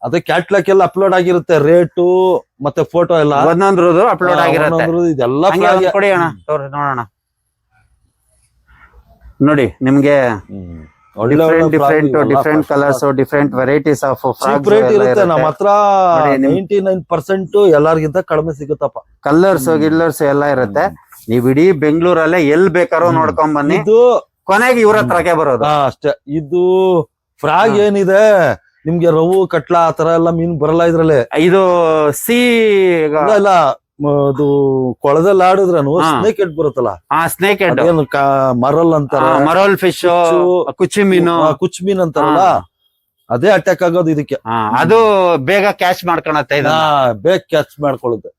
ಅದೇ ಕ್ಯಾಟ್ಲಾಕ್ ಎಲ್ಲ ಅಪ್ಲೋಡ್ ಆಗಿರುತ್ತೆ, ರೇಟು ಮತ್ತೆ ಫೋಟೋ ಎಲ್ಲ ಒಂದೊಂದ್ರದ್ದು ಅಪ್ಲೋಡ್ ಆಗಿರುತ್ತೆ. ಇದೆಲ್ಲ ಕೊಡಿ ಅಣ್ಣ, ನೋಡೋಣ. ನೋಡಿ ನಿಮ್ಗೆ different colours, different varieties of rate ಇರುತ್ತೆ. ನಮ್ಮ ಹತ್ರ 99% ಎಲ್ಲರಿಗಿಂತ ಕಡಿಮೆ ಸಿಗುತ್ತಪ್ಪ. ಕಲರ್ಸ್ ಗಿಲ್ಲರ್ಸ್ ಎಲ್ಲ ಇರುತ್ತೆ. ನೀವ್ ಇಡೀ ಬೆಂಗಳೂರಲ್ಲೇ ಎಲ್ ಬೇಕಾರೋ ನೋಡ್ಕೊಂಡ್ ಬನ್ನಿ, ಇದು ಕೊನೆಗೆ ಇವ್ರ ಹತ್ರಕ್ಕೆ ಬರೋದು ಅಷ್ಟೇ. ಇದು ಫ್ರಾಗ್ ಏನಿದೆ ನಿಮ್ಗೆ ರವು ಕಟ್ಲ ಆ ತರ ಎಲ್ಲ ಮೀನ್ ಬರಲ್ಲ ಇದ್ರಲ್ಲಿ. ಇದು ಇಲ್ಲ ಅದು ಕೊಳದಲ್ಲಿ ಆಡಿದ್ರನು ಸ್ನೇಕ್ ಹೆಡ್ ಬರುತ್ತಲ್ಲ, ಸ್ನೇಕ್ ಹೆಡ್, ಮರಲ್ ಅಂತಾರ, ಮರಲ್ ಫಿಶ್, ಕುಚ್ಚಿ ಮೀನು ಅಂತಾರಲ್ಲ, ಅದೇ ಅಟ್ಯಾಕ್ ಆಗೋದು ಇದಕ್ಕೆ. ಅದು ಬೇಗ ಕ್ಯಾಚ್ ಮಾಡ್ಕೊಳತ್ತೆ, ಬೇಗ ಕ್ಯಾಚ್ ಮಾಡ್ಕೊಳ್ಳುತ್ತೆ.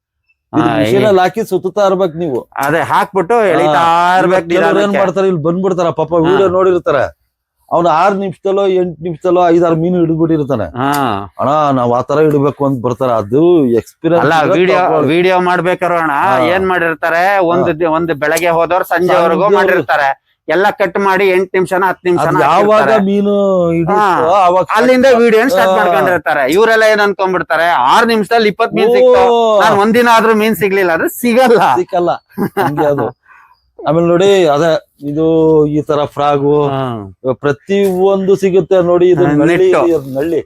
ಹಾಕಿ ಸುತ್ತಾ ಇರ್ಬೇಕು ನೀವು. ಅದೇ ಹಾಕ್ಬಿಟ್ಟು ಎಳಿತಾ ಇರ್ಬೇಕು. ಏನ್ ಮಾಡ್ತಾರೆ, ಇಲ್ಲಿ ಬಂದ್ಬಿಡ್ತಾರ ಪಾಪ, ವಿಡಿಯೋ ನೋಡಿರ್ತಾರೆ. ಅವ್ನು 6 ನಿಮಿಷದಲ್ಲೋ 8 ನಿಮಿಷದಲ್ಲೋ 5-6 ಮೀನು ಹಿಡಿದ್ಬಿಟ್ಟಿರ್ತಾನೆ. ಅಣ್ಣ ನಾವ್ ಆತರ ಹಿಡ್ಬೇಕು ಅಂತ ಬರ್ತಾರ. ಅದು ಎಕ್ಸ್ಪೀರಿಯನ್ಸ್. ವಿಡಿಯೋ ಮಾಡ್ಬೇಕಾರು ಅಣ್ಣ ಏನ್ ಮಾಡಿರ್ತಾರೆ, ಒಂದು ಬೆಳಗ್ಗೆ ಹೋದವ್ರು ಸಂಜೆವರೆಗೂ ಮಾಡಿರ್ತಾರೆ. ಎಲ್ಲ ಕಟ್ ಮಾಡಿ 8 ನಿಮಿಷನ 10 ನಿಮಿಷ ಯಾವಾಗ ಮೀನು ಅಲ್ಲಿಂದ ವಿಡಿಯೋ ಸ್ಟಾರ್ಟ್ ಮಾಡ್ಕೊಂಡಿರ್ತಾರೆ. ಇವರೆಲ್ಲ ಏನ್ ಅನ್ಕೊಂಡ್ಬಿಡ್ತಾರೆ, 6 ನಿಮಿಷದಲ್ಲಿ 20 ಮೀನ್ ಸಿಕ್ತು, ನಾನು ಒಂದಿನ ಆದ್ರೂ ಮೀನ್ ಸಿಗ್ಲಿಲ್ಲ ಅಂದ್ರೆ ಸಿಗಲ್ಲ. ಅದು ಆಮೇಲೆ ನೋಡಿ ಅದೇ ಇದು ಈ ತರ ಫ್ರಾಗು ಪ್ರತಿ ಒಂದು ಸಿಗುತ್ತೆ ನೋಡಿ. ಇದು ನಳ್ಳಿ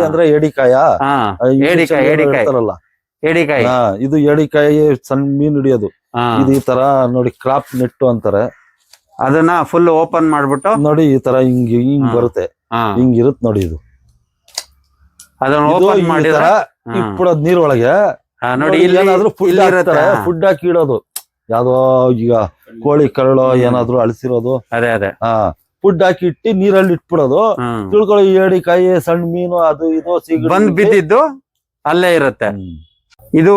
ಅಂದ್ರೆ ಏಡಿಕಾಯ, ಇದು ಏಡಿಕಾಯಿ ಸಣ್ಣ ಮೀನ್ ಹಿಡಿಯೋದು. ಇದು ಈ ತರ ನೋಡಿ ಕ್ರಾಪ್ ನೆಟ್ಟು ಅಂತಾರೆ. ಅದನ್ನ ಫುಲ್ ಓಪನ್ ಮಾಡ್ಬಿಟ್ಟು ನೋಡಿ ಈ ತರ ಹಿಂಗ್ ಬರುತ್ತೆ, ಹಿಂಗಿರುತ್ತೆ ನೋಡಿ. ಇದು ಅದನ್ನ ಓಪನ್ ಮಾಡಿದ್ರೆ ಇಟ್ಬಿಡೋದು ನೀರೊಳಗೆ. ನೋಡಿ ಏನಾದ್ರು ಫುಡ್ ಹಾಕಿ ಇಡೋದು. ಯಾವ್ದೋ ಈಗ ಕೋಳಿ ಕರಳು ಏನಾದ್ರು ಅಳಿಸಿರೋದು, ಫುಡ್ ಹಾಕಿ ಇಟ್ಟು ನೀರಲ್ಲಿ ಇಟ್ಬಿಡೋದು. ತಿಳ್ಕೊಳ್ಳಿ ಏಡಿಕಾಯಿ ಸಣ್ಣ ಮೀನು ಅದು ಇದು ಬಂದ್ ಬಿದ್ದಿದ್ದು ಅಲ್ಲೇ ಇರುತ್ತೆ. ಇದು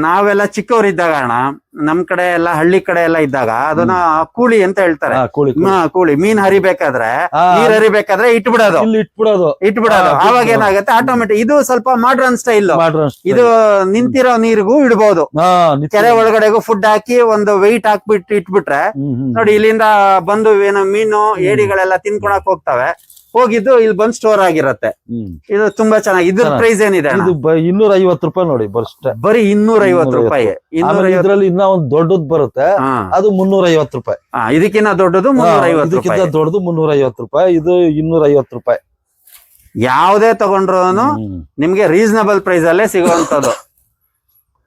ನಾವೆಲ್ಲ ಚಿಕ್ಕವರಿದ್ದಾಗ ಅಣ್ಣ, ನಮ್ ಕಡೆ ಎಲ್ಲ ಹಳ್ಳಿ ಕಡೆ ಎಲ್ಲ ಇದ್ದಾಗ ಅದನ್ನ ಕೂಳಿ ಅಂತ ಹೇಳ್ತಾರೆ. ಕೂಳಿ ಮೀನ್ ಹರಿಬೇಕಾದ್ರೆ, ನೀರ್ ಹರಿಬೇಕಾದ್ರೆ ಇಟ್ಬಿಡೋದು. ಅವಾಗ ಏನಾಗುತ್ತೆ ಆಟೋಮೆಟಿಕ್. ಇದು ಸ್ವಲ್ಪ ಮಾಡ್ರನ್ ಸ್ಟೈಲ್. ಇದು ನಿಂತಿರೋ ನೀರಿಗೂ ಇಡ್ಬೋದು, ಕೆರೆ ಒಳಗಡೆಗೂ ಫುಡ್ ಹಾಕಿ ಒಂದು ವೆಯ್ಟ್ ಹಾಕ್ಬಿಟ್ಟು ಇಟ್ಬಿಟ್ರೆ ನೋಡಿ ಇಲ್ಲಿಂದ ಬಂದು ಏನೋ ಮೀನು ಏಡಿಗಳೆಲ್ಲ ತಿನ್ಕೊಳಕ್ ಹೋಗ್ತವೆ. ಹೋಗಿದ್ದು ಇಲ್ಲಿ ಬಂದ್ ಸ್ಟೋರ್ ಆಗಿರತ್ತೆ. ಇದು ತುಂಬಾ ಚೆನ್ನಾಗಿ. ಇದ್ರ ಪ್ರೈಸ್ ಏನಿದೆ? ಇದು 250 ರೂಪಾಯಿ ನೋಡಿ ಬರಷ್ಟೇ. ಬರೀ 250 ರೂಪಾಯಿ. ಇದ್ರಲ್ಲಿ ಇನ್ನ ಒಂದ್ ದೊಡ್ಡದ್ ಬರುತ್ತೆ, ಅದು 350 ರೂಪಾಯಿ. ಇದಕ್ಕಿಂತ ದೊಡ್ಡದು 350 ಇದಕ್ಕಿಂತ ದೊಡ್ಡದು 350 ರೂಪಾಯಿ, ಇದು 250 ರೂಪಾಯಿ. ಯಾವ್ದೇ ತಗೊಂಡ್ರು ನಿಮ್ಗೆ ರೀಸನಬಲ್ ಪ್ರೈಸ್ ಅಲ್ಲೇ ಸಿಗುವಂತದ್ದು.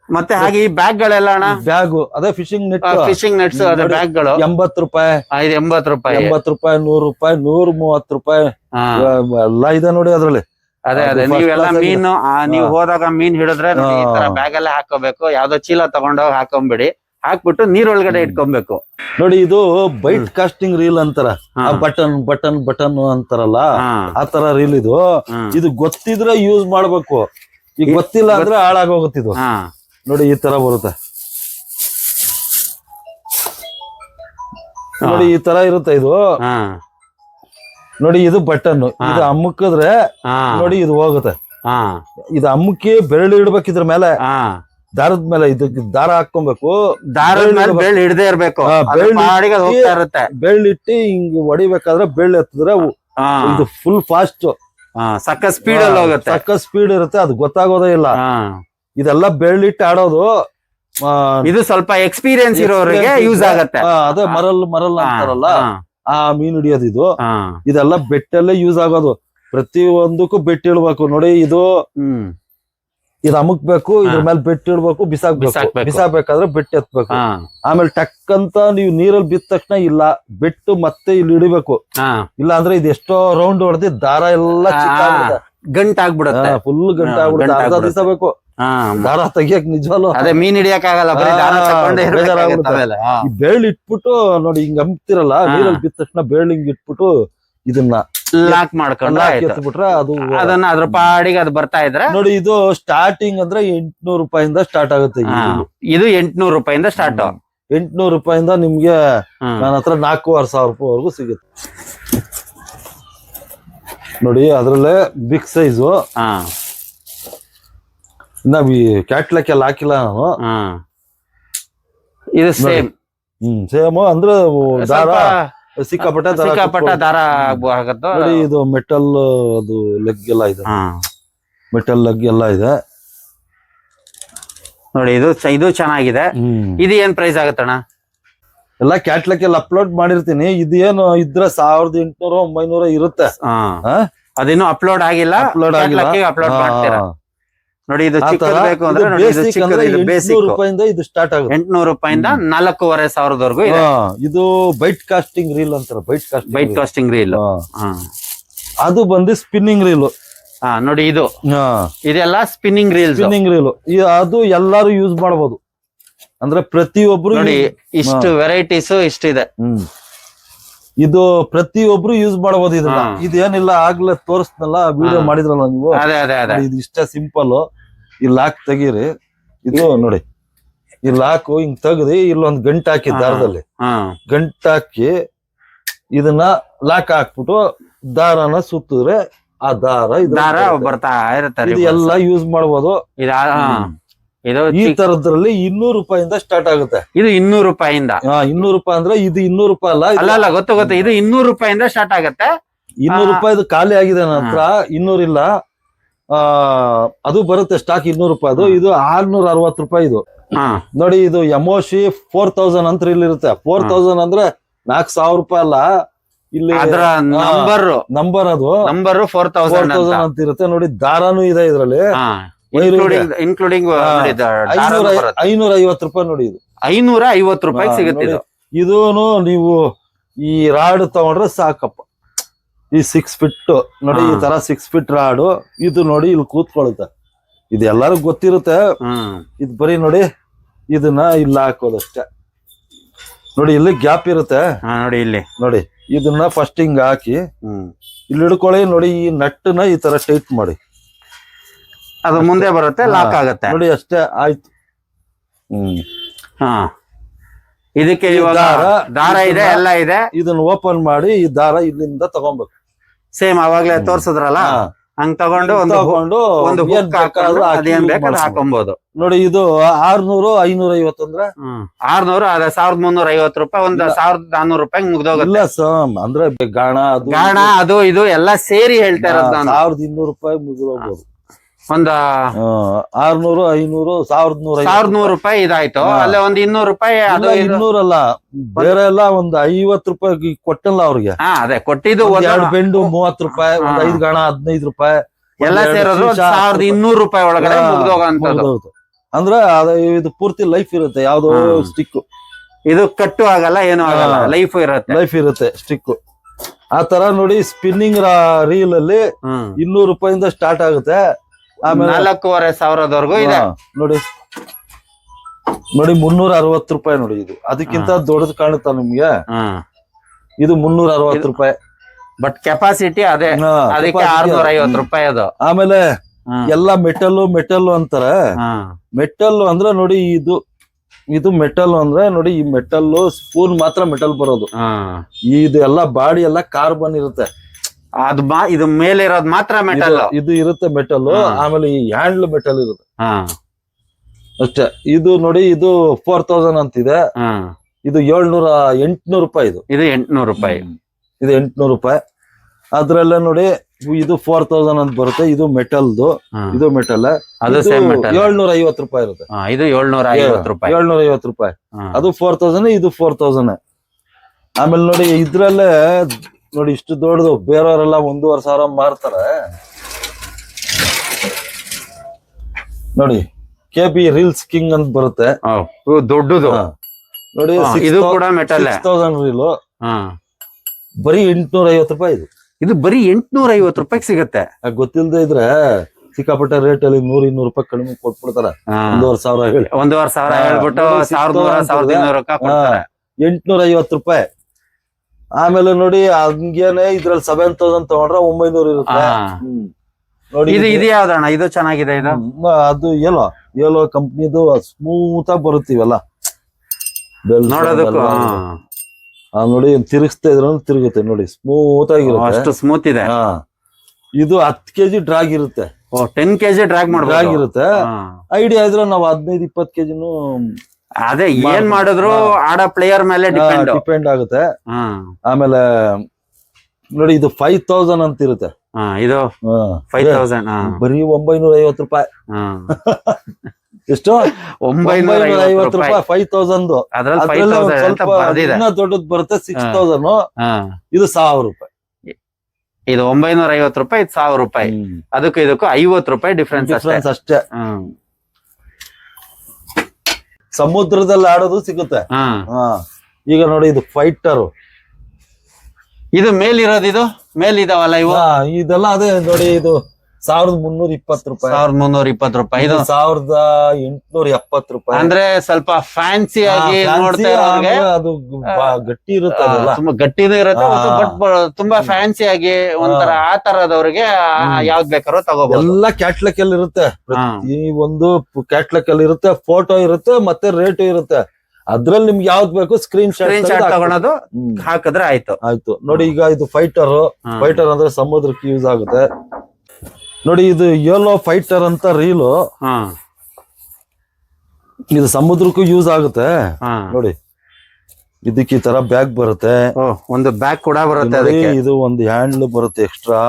ಮತ್ತೆ ಹಾಗೆ ಈ ಬ್ಯಾಗ್ ಗಳೆಲ್ಲ ಅಣ್ಣ? ಬ್ಯಾಗು ಅದೇ ಫಿಶಿಂಗ್ ನೆಟ್, ಫಿಶಿಂಗ್ ನೆಟ್ಸ್ ಅದೇ ಬ್ಯಾಗ್ ಗಳು 80 ರೂಪಾಯಿ. 80 ರೂಪಾಯಿ, 80 ರೂಪಾಯಿ, 100 ರೂಪಾಯಿ, 130 ರೂಪಾಯಿ ಎಲ್ಲ ಇದೆ ನೋಡಿ ಅದ್ರಲ್ಲಿ. ಅದೇ ನೀವೆಲ್ಲ ಮೀನು ನೀವ್ ಹೋದಾಗ ಮೀನ್ ಹಿಡಿದ್ರೆ ಈ ತರ ಬ್ಯಾಗ್ ಎಲ್ಲ ಹಾಕೋಬೇಕು. ಯಾವ್ದೋ ಚೀಲ ತಗೊಂಡೋಗಿ ಹಾಕೊಂಬಿಡಿ, ಹಾಕ್ಬಿಟ್ಟು ನೀರೊಳಗಡೆ ಇಟ್ಕೊಬೇಕು. ನೋಡಿ ಇದು ಬೈಟ್ ಕಾಸ್ಟಿಂಗ್ ರೀಲ್ ಅಂತಾರ, ಬಟನ್ ಬಟನ್ ಬಟನ್ ಅಂತಾರಲ್ಲ ಆ ತರ ರೀಲ್. ಇದು ಗೊತ್ತಿದ್ರೆ ಯೂಸ್ ಮಾಡ್ಬೇಕು, ಈಗ ಗೊತ್ತಿಲ್ಲ ಅಂದ್ರೆ ಹಾಳಾಗೋಗುತ್ತಿದ್ದು. ನೋಡಿ ಈ ತರ ಬರುತ್ತೆ ನೋಡಿ, ಈ ತರ ಇರುತ್ತೆ ಇದು. ನೋಡಿ ಇದು ಬಟನ್, ಇದು ಅಮ್ಮುಕಿದ್ರೆ ನೋಡಿ ಇದು ಹೋಗುತ್ತೆ. ಇದು ಅಮ್ಮುಕಿ ಬೆರಳು ಇಡ್ಬೇಕು ಇದ್ರ ಮೇಲೆ, ದಾರದ ಮೇಲೆ. ಇದಕ್ಕೆ ದಾರ ಹಾಕೊಬೇಕು, ದಾರದ ಮೇಲೆ ಬೆರಳು ಹಿಡದೆ ಇರ್ಬೇಕು. ಬೆರಳಿಟ್ಟು ಹಿಂಗ್ ಹೊಡಿಬೇಕಾದ್ರೆ ಬೆರಳು ಎತ್ತಿದ್ರೆ ಇದು ಫುಲ್ ಫಾಸ್ಟ್, ಸಕ್ಕ ಸ್ಪೀಡ್ ಅಲ್ಲಿ ಹೋಗುತ್ತೆ. ಸಕ್ಕ ಸ್ಪೀಡ್ ಇರುತ್ತೆ, ಅದು ಗೊತ್ತಾಗೋದೇ ಇಲ್ಲ. ಇದೆಲ್ಲ ಬೆರಳಿಟ್ಟು ಆಡೋದು. ಇದು ಸ್ವಲ್ಪ ಎಕ್ಸ್ಪೀರಿಯನ್ಸ್ ಇರೋರಿಗೆ ಯೂಸ್ ಆಗತ್ತೆ. ಅದೇ ಮರಲ್ ಅಂತಾರಲ್ಲ, ಆ ಮೀನ್ ಹಿಡಿಯೋದು ಇದು. ಇದೆಲ್ಲ ಬೆಟ್ಟಲ್ಲೇ ಯೂಸ್ ಆಗೋದು. ಪ್ರತಿ ಒಂದಕ್ಕೂ ಬೆಟ್ಟ ಇಡ್ಬೇಕು ನೋಡಿ. ಇದು ಅಮುಕ್ಬೇಕು, ಇದ್ರ ಮೇಲೆ ಬೆಟ್ಟ ಇಡ್ಬೇಕು, ಬಿಸಾಕ್ಬೇಕಾದ್ರೆ ಬೆಟ್ಟ ಎತ್ಬೇಕು. ಆಮೇಲೆ ಟಕ್ ಅಂತ ನೀವು ನೀರಲ್ಲಿ ಬಿದ್ದ ತಕ್ಷಣ ಇಲ್ಲ ಬೆಟ್ಟು ಮತ್ತೆ ಇಲ್ಲಿ ಹಿಡಿಬೇಕು. ಇಲ್ಲ ಅಂದ್ರೆ ಇದು ಎಷ್ಟೋ ರೌಂಡ್ ಹೊಡೆದಿ ದಾರ ಎಲ್ಲ ಗಂಟಾಗ್ಬಿಡುತ್ತೆ, ಫುಲ್ ಗಂಟಾಗ್ಬಿಡುತ್ತೆ. ಅರ್ಧ ದಿವಸ ಬೇಕು ದಾರ ತೆಗಿಯಕ್. ನಿಜವಲ್ಲ ಅದೇ ಮೀನ್ ಹಿಡಿಯಕ್ ಆಗಲ್ಲ, ಬೆರಳು ಇಟ್ಬಿಟ್ಟು ನೋಡಿ ಹಿಂಗ್ ಅಂಬ್ತಿರಲ್ಲ, ನೀರಲ್ಲಿ ಬಿದ್ದ ತಕ್ಷಣ ಬೆರಳು ಹಿಂಗ್ ಇಟ್ಬಿಟ್ಟು ಇದನ್ನ ಲಾಕ್ ಮಾಡ್ಕೊಂಡ್ರೆ ಎತ್ಬಿಟ್ರೆ ಅದು ಅದನ್ನ ಅದ್ರ ಪಾಡಿಗೆ ಅದು ಬರ್ತಾ ಇದ್ರೆ ನೋಡಿ. ಇದು ಸ್ಟಾರ್ಟಿಂಗ್ ಅಂದ್ರೆ 800 ರೂಪಾಯಿಂದ ಸ್ಟಾರ್ಟ್ ಆಗುತ್ತೆ. ಇದು 800 ರೂಪಾಯಿಂದ ಸ್ಟಾರ್ಟ್. 800 ರೂಪಾಯಿಂದ ನಿಮ್ಗೆ ನನ್ನ ಹತ್ರ 4500 ರೂಪಾಯಿವರೆಗೂ ಸಿಗುತ್ತೆ ನೋಡಿ. ಅದ್ರಲ್ಲೇ ಬಿಗ್ ಸೈಜು. ಇನ್ನ ಕ್ಯಾಟ್ಲಾಕ್ ಎಲ್ಲ ಹಾಕಿಲ್ಲ ನಾನು. ಇದು ಸೇಮ್ ಸೇಮ್ ಅಂದ್ರೆ ದಾರ ಸಿಕ್ಕಾಪಟ್ಟೆ ದಾರ ಆಗುತ್ತೆ ನೋಡಿ. ಇದು ಮೆಟಲ್ ಅದು ಲೆಗ್ ಎಲ್ಲ ಇದೆ, ಮೆಟಲ್ ಲೆಗ್ ಎಲ್ಲ ಇದೆ ನೋಡಿ. ಇದು ಚೆನ್ನಾಗಿದೆ. ಇದು ಏನ್ ಪ್ರೈಸ್ ಆಗತ್ತಣ್ಣ? ಎಲ್ಲ ಕ್ಯಾಟ್ಲಾಕ್ ಎಲ್ಲ ಅಪ್ಲೋಡ್ ಮಾಡಿರ್ತೀನಿ. ಇದು ಏನು ಇದ್ರೆ 1800 1900 ಇರುತ್ತೆ. ಅದಿನ್ನು ಅಪ್ಲೋಡ್ ಆಗಿಲ್ಲ, ಅಪ್ಲೋಡ್ ಮಾಡ್ತೀರಾ ನೋಡಿ. ಇದು ಬೇಕು ಅಂದ್ರೆ 800 ರೂಪಾಯಿಂದ ಇದು ಸ್ಟಾರ್ಟ್ ಆಗುತ್ತೆ. 800 ರೂಪಾಯಿಂದ 4500 ಇದು ಬೈಟ್ ಕಾಸ್ಟಿಂಗ್ ರೀಲ್ ಅಂತಾರೆ. ಬೈಟ್ ಕಾಸ್ಟಿಂಗ್ ರೀಲ್ ಅದು ಬಂದು ಸ್ಪಿನ್ನಿಂಗ್ ರೀಲ್. ನೋಡಿ ಇದೆಲ್ಲ ಸ್ಪಿನ್ನಿಂಗ್ ರೀಲ್. ಅದು ಎಲ್ಲಾರು ಯೂಸ್ ಮಾಡಬಹುದು. ಅಂದ್ರೆ ಪ್ರತಿಯೊಬ್ರು ನೋಡಿ ಇಷ್ಟು ವೆರೈಟೀಸ್ ಇಷ್ಟಿದೆ. ಇದು ಪ್ರತಿಯೊಬ್ರು ಯೂಸ್ ಮಾಡಬಹುದು. ಇದನ್ನ ಇದೇನಿಲ್ಲ ಆಗ್ಲೇ ತೋರಿಸ್ನಲ್ಲ, ವಿಡಿಯೋ ಮಾಡಿದ್ರಲ್ಲ ನೀವು. ಇದು ಇಷ್ಟ ಸಿಂಪಲ್. ಈ ಲಾಕ್ ತೆಗೀರಿ. ಇದು ನೋಡಿ ಈ ಲಾಕ್ ಹಿಂಗ್ ತೆಗ್ದಿ ಇಲ್ಲೊಂದ್ ಗಂಟೆ ಹಾಕಿ ದಾರದಲ್ಲಿ ಗಂಟಾಕಿ ಇದನ್ನ ಲಾಕ್ ಹಾಕ್ಬಿಟ್ಟು ದಾರನ ಸುತ್ತಿದ್ರೆ ಆ ದಾರ ಬರ್ತಾ ಇರುತ್ತೆ. ಇದು ಎಲ್ಲ ಯೂಸ್ ಮಾಡಬಹುದು. ಈ ತರದ್ರಲ್ಲಿ 200 ರೂಪಾಯಿಂದ ಸ್ಟಾರ್ಟ್ ಆಗುತ್ತೆ. ಇದು 200 ರೂಪಾಯಿಂದ. 200 ರೂಪಾಯಿ ಅಂದ್ರೆ ಇದು 200 ರೂಪಾಯಿ ಅಲ್ಲ ಗೊತ್ತು. ಇದು 200 ರೂಪಾಯಿಂದ ಸ್ಟಾರ್ಟ್ ಆಗುತ್ತೆ. 200 ರೂಪಾಯಿದು ಖಾಲಿ ಆಗಿದೆ ನನ್ನ ಹತ್ರ. 200 ಇಲ್ಲ, ಅದು ಬರುತ್ತೆ ಸ್ಟಾಕ್ 200 ರೂಪಾಯಿದು. ಇದು 660 ರೂಪಾಯಿ ಇದು ನೋಡಿ. ಇದು ಯಮೋಶಿ 4000 ಅಂತ ಇಲ್ಲಿ ಇರುತ್ತೆ. 4000 ಅಂದ್ರೆ 4000 ರೂಪಾಯಿ ಅಲ್ಲ, ಇಲ್ಲಿ ನಂಬರ್ ಅದು ನಂಬರ್ 4000 ಅಂತ ಇರುತ್ತೆ ನೋಡಿ. ದಾರಾನು ಇದೆ ಇದ್ರಲ್ಲಿ, ಇನ್ಕ್ಲೂಡಿಂಗ್ 550 ರೂಪಾಯಿ ನೋಡಿ. ಇದು 550 ರೂಪಾಯಿ ಸಿಗುತ್ತೆ. ಇದೂನು ನೀವು ಈ ರಾಡ್ ತಗೊಂಡ್ರೆ ಸಾಕಪ್ಪ. ಈ 6 ಫೀಟ್ ನೋಡಿ, ಈ ತರ 6 ಫೀಟ್ ರಾಡು. ಇದು ನೋಡಿ ಇಲ್ಲಿ ಕೂತ್ಕೊಳ್ಳುತ್ತೆ. ಇದು ಎಲ್ಲರಿಗೂ ಗೊತ್ತಿರುತ್ತೆ. ಇದು ಬರೀ ನೋಡಿ ಇದನ್ನ ಇಲ್ಲಿ ಹಾಕೋದಷ್ಟೇ ನೋಡಿ. ಇಲ್ಲಿ ಗ್ಯಾಪ್ ಇರುತ್ತೆ ನೋಡಿ. ಇಲ್ಲಿ ನೋಡಿ ಇದನ್ನ ಫಸ್ಟ್ ಹಿಂಗ್ ಹಾಕಿ ಇಲ್ಲಿ ಹಿಡ್ಕೊಳ್ಳಿ ನೋಡಿ. ಈ ನಟ್ಟನ ಈ ತರ ಟೈಟ್ ಮಾಡಿ, ಅದು ಮುಂದೆ ಬರುತ್ತೆ, ಲಾಕ್ ಆಗುತ್ತೆ ನೋಡಿ. ಅಷ್ಟೇ ಆಯ್ತು. ಇದಕ್ಕೆ ದಾರ ಇದೆ, ಎಲ್ಲ ಇದೆ. ಇದನ್ನ ಓಪನ್ ಮಾಡಿ ಈ ದಾರ ಇಲ್ಲಿಂದ ತಗೊಬೇಕು. ಸೇಮ್ ಅವಾಗ್ಲೇ ತೋರ್ಸಿದ್ರಲ್ಲ ಹಂಗ್ ತಗೊಂಡು ಒಂದು ಹುಕ್ ಹಾಕೊಂಡು ಅದೇನ್ ಬೇಕಾದ್ರೆ ಹಾಕೊಬಹುದು. ನೋಡಿ ಇದು 600 550 ಅಂದ್ರೆ 600 ಅದ 1350 ರೂಪಾಯಿ, ಒಂದ್ 1400 ರೂಪಾಯಿ ಮುಗ್ದೋಗಲ್ಲ. ಅಂದ್ರೆ ಗಾಣ ಅದು ಇದು ಎಲ್ಲಾ ಸೇರಿ ಹೇಳ್ತಾ ಇರೋದು ನಾನು. 1200 ರೂಪಾಯಿ ಮುಗ್ದೋಗ್ಬೋದು. ಒಂದ 600 500 1100 ರೂಪಾಯಿ ಇದಾಯ್ತು. ಅಲ್ಲೇ ಒಂದ್ 200 ರೂಪಾಯಿ ಅದು 200 ಅಲ್ಲ, ಬೇರೆ ಎಲ್ಲ ಒಂದ್ 50 ರೂಪಾಯಿ ಕೊಟ್ಟಲ್ಲ ಅವ್ರಿಗೆ. ಅದೇ ಕೊಟ್ಟಿದ್ದು 2 ಬೆಂಡು 30 ರೂಪಾಯಿ, ಒಂದ್ 5 ಗಾಣ 15 ರೂಪಾಯಿ, ಎಲ್ಲ ಸೇರೋದು 1200 ರೂಪಾಯಿ ಒಳಗಡೆ ಮುಗ್ದೋಗಂತದ್ದು. ಅಂದ್ರೆ ಇದು ಪೂರ್ತಿ ಲೈಫ್ ಇರುತ್ತೆ. ಯಾವ್ದೋ ಸ್ಟಿಕ್ ಇದು ಕಟ್ಟು ಆಗಲ್ಲ, ಏನು ಆಗಲ್ಲ, ಲೈಫ್ ಇರುತ್ತೆ ಸ್ಟಿಕ್. ಆ ತರ ನೋಡಿ ಸ್ಪಿನ್ನಿಂಗ್ ರೀಲ್ ಅಲ್ಲಿ 200 ರೂಪಾಯಿಂದ ಸ್ಟಾರ್ಟ್ ಆಗುತ್ತೆ. ಆಮೇಲೆ 4500 ಇದೆ ನೋಡಿ. 360 ರೂಪಾಯಿ ನೋಡಿ. ಇದು ಅದಕ್ಕಿಂತ ದೊಡ್ಡದು ಕಾಣುತ್ತಾ ನಿಮ್ಗೆ? ಇದು 360 ರೂಪಾಯಿ. ಬಟ್ ಕೆಪಾಸಿಟಿ ಅದೇ, ಅದಕ್ಕೆ 650 ರೂಪಾಯಿ ಅದು. ಆಮೇಲೆ ಎಲ್ಲ ಮೆಟಲ್ ಅಂತಾರೆ. ಮೆಟಲ್ ಅಂದ್ರೆ ನೋಡಿ, ಇದು ಮೆಟಲ್ ಅಂದ್ರೆ ನೋಡಿ, ಈ ಮೆಟಲ್ ಸ್ಪೂನ್ ಮಾತ್ರ ಮೆಟಲ್ ಬರೋದು. ಇದು ಎಲ್ಲ ಬಾಡಿ ಎಲ್ಲ ಕಾರ್ಬನ್ ಇರುತ್ತೆ. ಅದು ಇದು ಮೇಲೆ ಇರೋದು ಮಾತ್ರ ಮೆಟಲ್. ಇದು ಇರುತ್ತೆ ಮೆಟಲ್. ಆಮೇಲೆ ಈ ಹ್ಯಾಂಡ್ಲ್ ಮೆಟಲ್ ಇರುತ್ತೆ ಅಷ್ಟೇ. ಇದು ನೋಡಿ, ಇದು 4000 ಅಂತಿದೆ. ಇದು 800 ರೂಪಾಯಿ. ಇದು 800 ರೂಪಾಯಿ. ಇದು 800 ರೂಪಾಯಿ. ಅದ್ರಲ್ಲ ನೋಡಿ, ಇದು 4000 ಅಂತ ಬರುತ್ತೆ. ಇದು ಮೆಟಲ್ದು, ಇದು ಮೆಟಲ್. ಅದು 750 ರೂಪಾಯಿ ಇರುತ್ತೆ. ಇದು 750 ರೂಪಾಯಿ. 750 ರೂಪಾಯಿ. ಅದು 4000, ಇದು 4000. ಆಮೇಲೆ ನೋಡಿ, ಇದ್ರಲ್ಲೇ ನೋಡಿ ಇಷ್ಟು ದೊಡ್ಡದು. ಬೇರೆಯವರೆಲ್ಲ 1500 ಮಾರ್ತಾರೆ. ನೋಡಿ KB ರೀಲ್ಸ್ ಕಿಂಗ್ ಅಂತ ಬರುತ್ತೆ, ದೊಡ್ಡದು. ನೋಡಿ ಇದು ಕೂಡ ಮೆಟಲ್. 6000 ರೀಲು ಬರೀ 850 ರೂಪಾಯಿ. ಇದು ಬರೀ 850 ರೂಪಾಯಿ ಸಿಗುತ್ತೆ. ಗೊತ್ತಿಲ್ಲದೆ ಇದ್ರೆ ಸಿಕ್ಕಾಪಟ್ಟೆ ರೇಟ್ ಅಲ್ಲಿ 100-200 ರೂಪಾಯಿ ಕಡಿಮೆ ಕೊಟ್ಬಿಡ್ತಾರೆ. 1500 ಹೇಳಿ 1500 ಹೇಳ್ಬಿಟ್ಟು 850 ರೂಪಾಯಿ. ಆಮೇಲೆ ನೋಡಿ, ಹಂಗೇನೆ ಇದ್ರಲ್ಲಿ 7000 ತಗೊಂಡ್ರೆ 900 ಇರುತ್ತೆ. ನೋಡಿ ಇದು ಯಾವ್ದಣ್ಣ? ಇದು ಚೆನ್ನಾಗಿದೆ. ಇದು ಅದು ಏಲೋ ಕಂಪ್ನಿದು ಸ್ಮೂತ್ ಆಗಿ ಬರುತ್ತೀವಲ್ಲ ನೋಡೋದಕ್ಕೂ. ನೋಡಿ ತಿರುಗಿಸ್ತಾ ಇದ್ರ ತಿರುಗುತ್ತೆ ನೋಡಿ, ಸ್ಮೂತ್ ಆಗಿರುತ್ತೆ. ಅಷ್ಟು ಸ್ಮೂತ್ ಇದೆ. ಇದು 10 kg ಡ್ರಾಗ್ ಇರುತ್ತೆ. 10 kg ಡ್ರಾಗ್ ಇರುತ್ತೆ. ಐಡಿಯಾ ಇದ್ರೆ ನಾವು 15-20 kgನು ಅದೇ ಏನ್ ಮಾಡಿದ್ರು ಆಡೋ ಪ್ಲೇಯರ್ ಮೇಲೆ ಡಿಪೆಂಡ್ ಆಗುತ್ತೆ. ಆಮೇಲೆ ನೋಡಿ, ಇದು 5000 ಅಂತ ಇರುತ್ತೆ. ಇದು 5000 ಬರೀ 950 ರೂಪಾಯಿ. ಎಷ್ಟು? 950 ರೂಪಾಯಿ 5000. ಇನ್ನ ದೊಡ್ಡದು ಬರುತ್ತೆ 6000. ಇದು 1000 ರೂಪಾಯಿ. ಇದು 950 ರೂಪಾಯಿ, ಇದು 1000 ರೂಪಾಯಿ. ಅದಕ್ಕೂ ಇದಕ್ಕೂ 50 ರೂಪಾಯಿ ಡಿಫ್ರೆನ್ಸ್ ಅಷ್ಟೇ. ಸಮುದ್ರದಲ್ಲಿ ಆಡೋದು ಸಿಗುತ್ತೆ. ಈಗ ನೋಡಿ, ಇದು ಫೈಟರ್. ಇದು ಮೇಲಿರೋದು, ಮೇಲಿದಾವಲ್ಲ ಇವು, ಇದೆಲ್ಲ ಅದೇ ನೋಡಿ. ಇದು 1320 ರೂಪಾಯಿ. 1320 ರೂಪಾಯಿ. ಇದು 1870 ರೂಪಾಯಿ. ಅಂದ್ರೆ ಸ್ವಲ್ಪ ಫ್ಯಾನ್ಸಿ ಆಗಿ ನೋಡ್ತಾ ಇರೋರಿಗೆ ಅದು ಗಟ್ಟಿ ಇರುತ್ತೆ. ತುಂಬಾ ಗಟ್ಟಿನೂ ಇರುತ್ತೆ, ಬಟ್ ತುಂಬಾ ಫ್ಯಾನ್ಸಿ ಆಗಿ ಒಂಥರ ಆ ತರದವ್ರಿಗೆ ಯಾವ್ದ್ ಬೇಕಾದ್ರೂ ತಗೋಬಹುದು. ಎಲ್ಲ ಕ್ಯಾಟ್ಲಾಕ್ ಅಲ್ಲಿ ಇರುತ್ತೆ. ಈ ಒಂದು ಕ್ಯಾಟ್ಲಾಕ್ ಅಲ್ಲಿ ಇರುತ್ತೆ, ಫೋಟೋ ಇರುತ್ತೆ, ಮತ್ತೆ ರೇಟ್ ಇರುತ್ತೆ. ಅದ್ರಲ್ಲಿ ನಿಮ್ಗೆ ಯಾವ್ದು ಬೇಕು ಸ್ಕ್ರೀನ್ ಶಾಟ್ ತಗೊಳೋದು, ಹಾಕಿದ್ರೆ ಆಯ್ತು. ನೋಡಿ, ಈಗ ಇದು ಫೈಟರ್ ಅಂದ್ರೆ ಸಮುದ್ರಕ್ಕೆ ಯೂಸ್ ಆಗುತ್ತೆ. ನೋಡಿ, ಇದು ಯೆಲ್ಲೋ ಫೈಟರ್ ಅಂತ ರೀಲು. ಇದು ಸಮುದ್ರಕ್ಕೂ ಯೂಸ್ ಆಗುತ್ತೆ. ನೋಡಿ, ಇದಕ್ಕೆ ಈ ತರ ಬ್ಯಾಗ್ ಬರುತ್ತೆ. ಒಂದು ಬ್ಯಾಗ್ ಕೂಡ ಬರುತ್ತೆ. ಇದು ಒಂದು ಹ್ಯಾಂಡಲ್ ಬರುತ್ತೆ ಎಕ್ಸ್ಟ್ರಾ.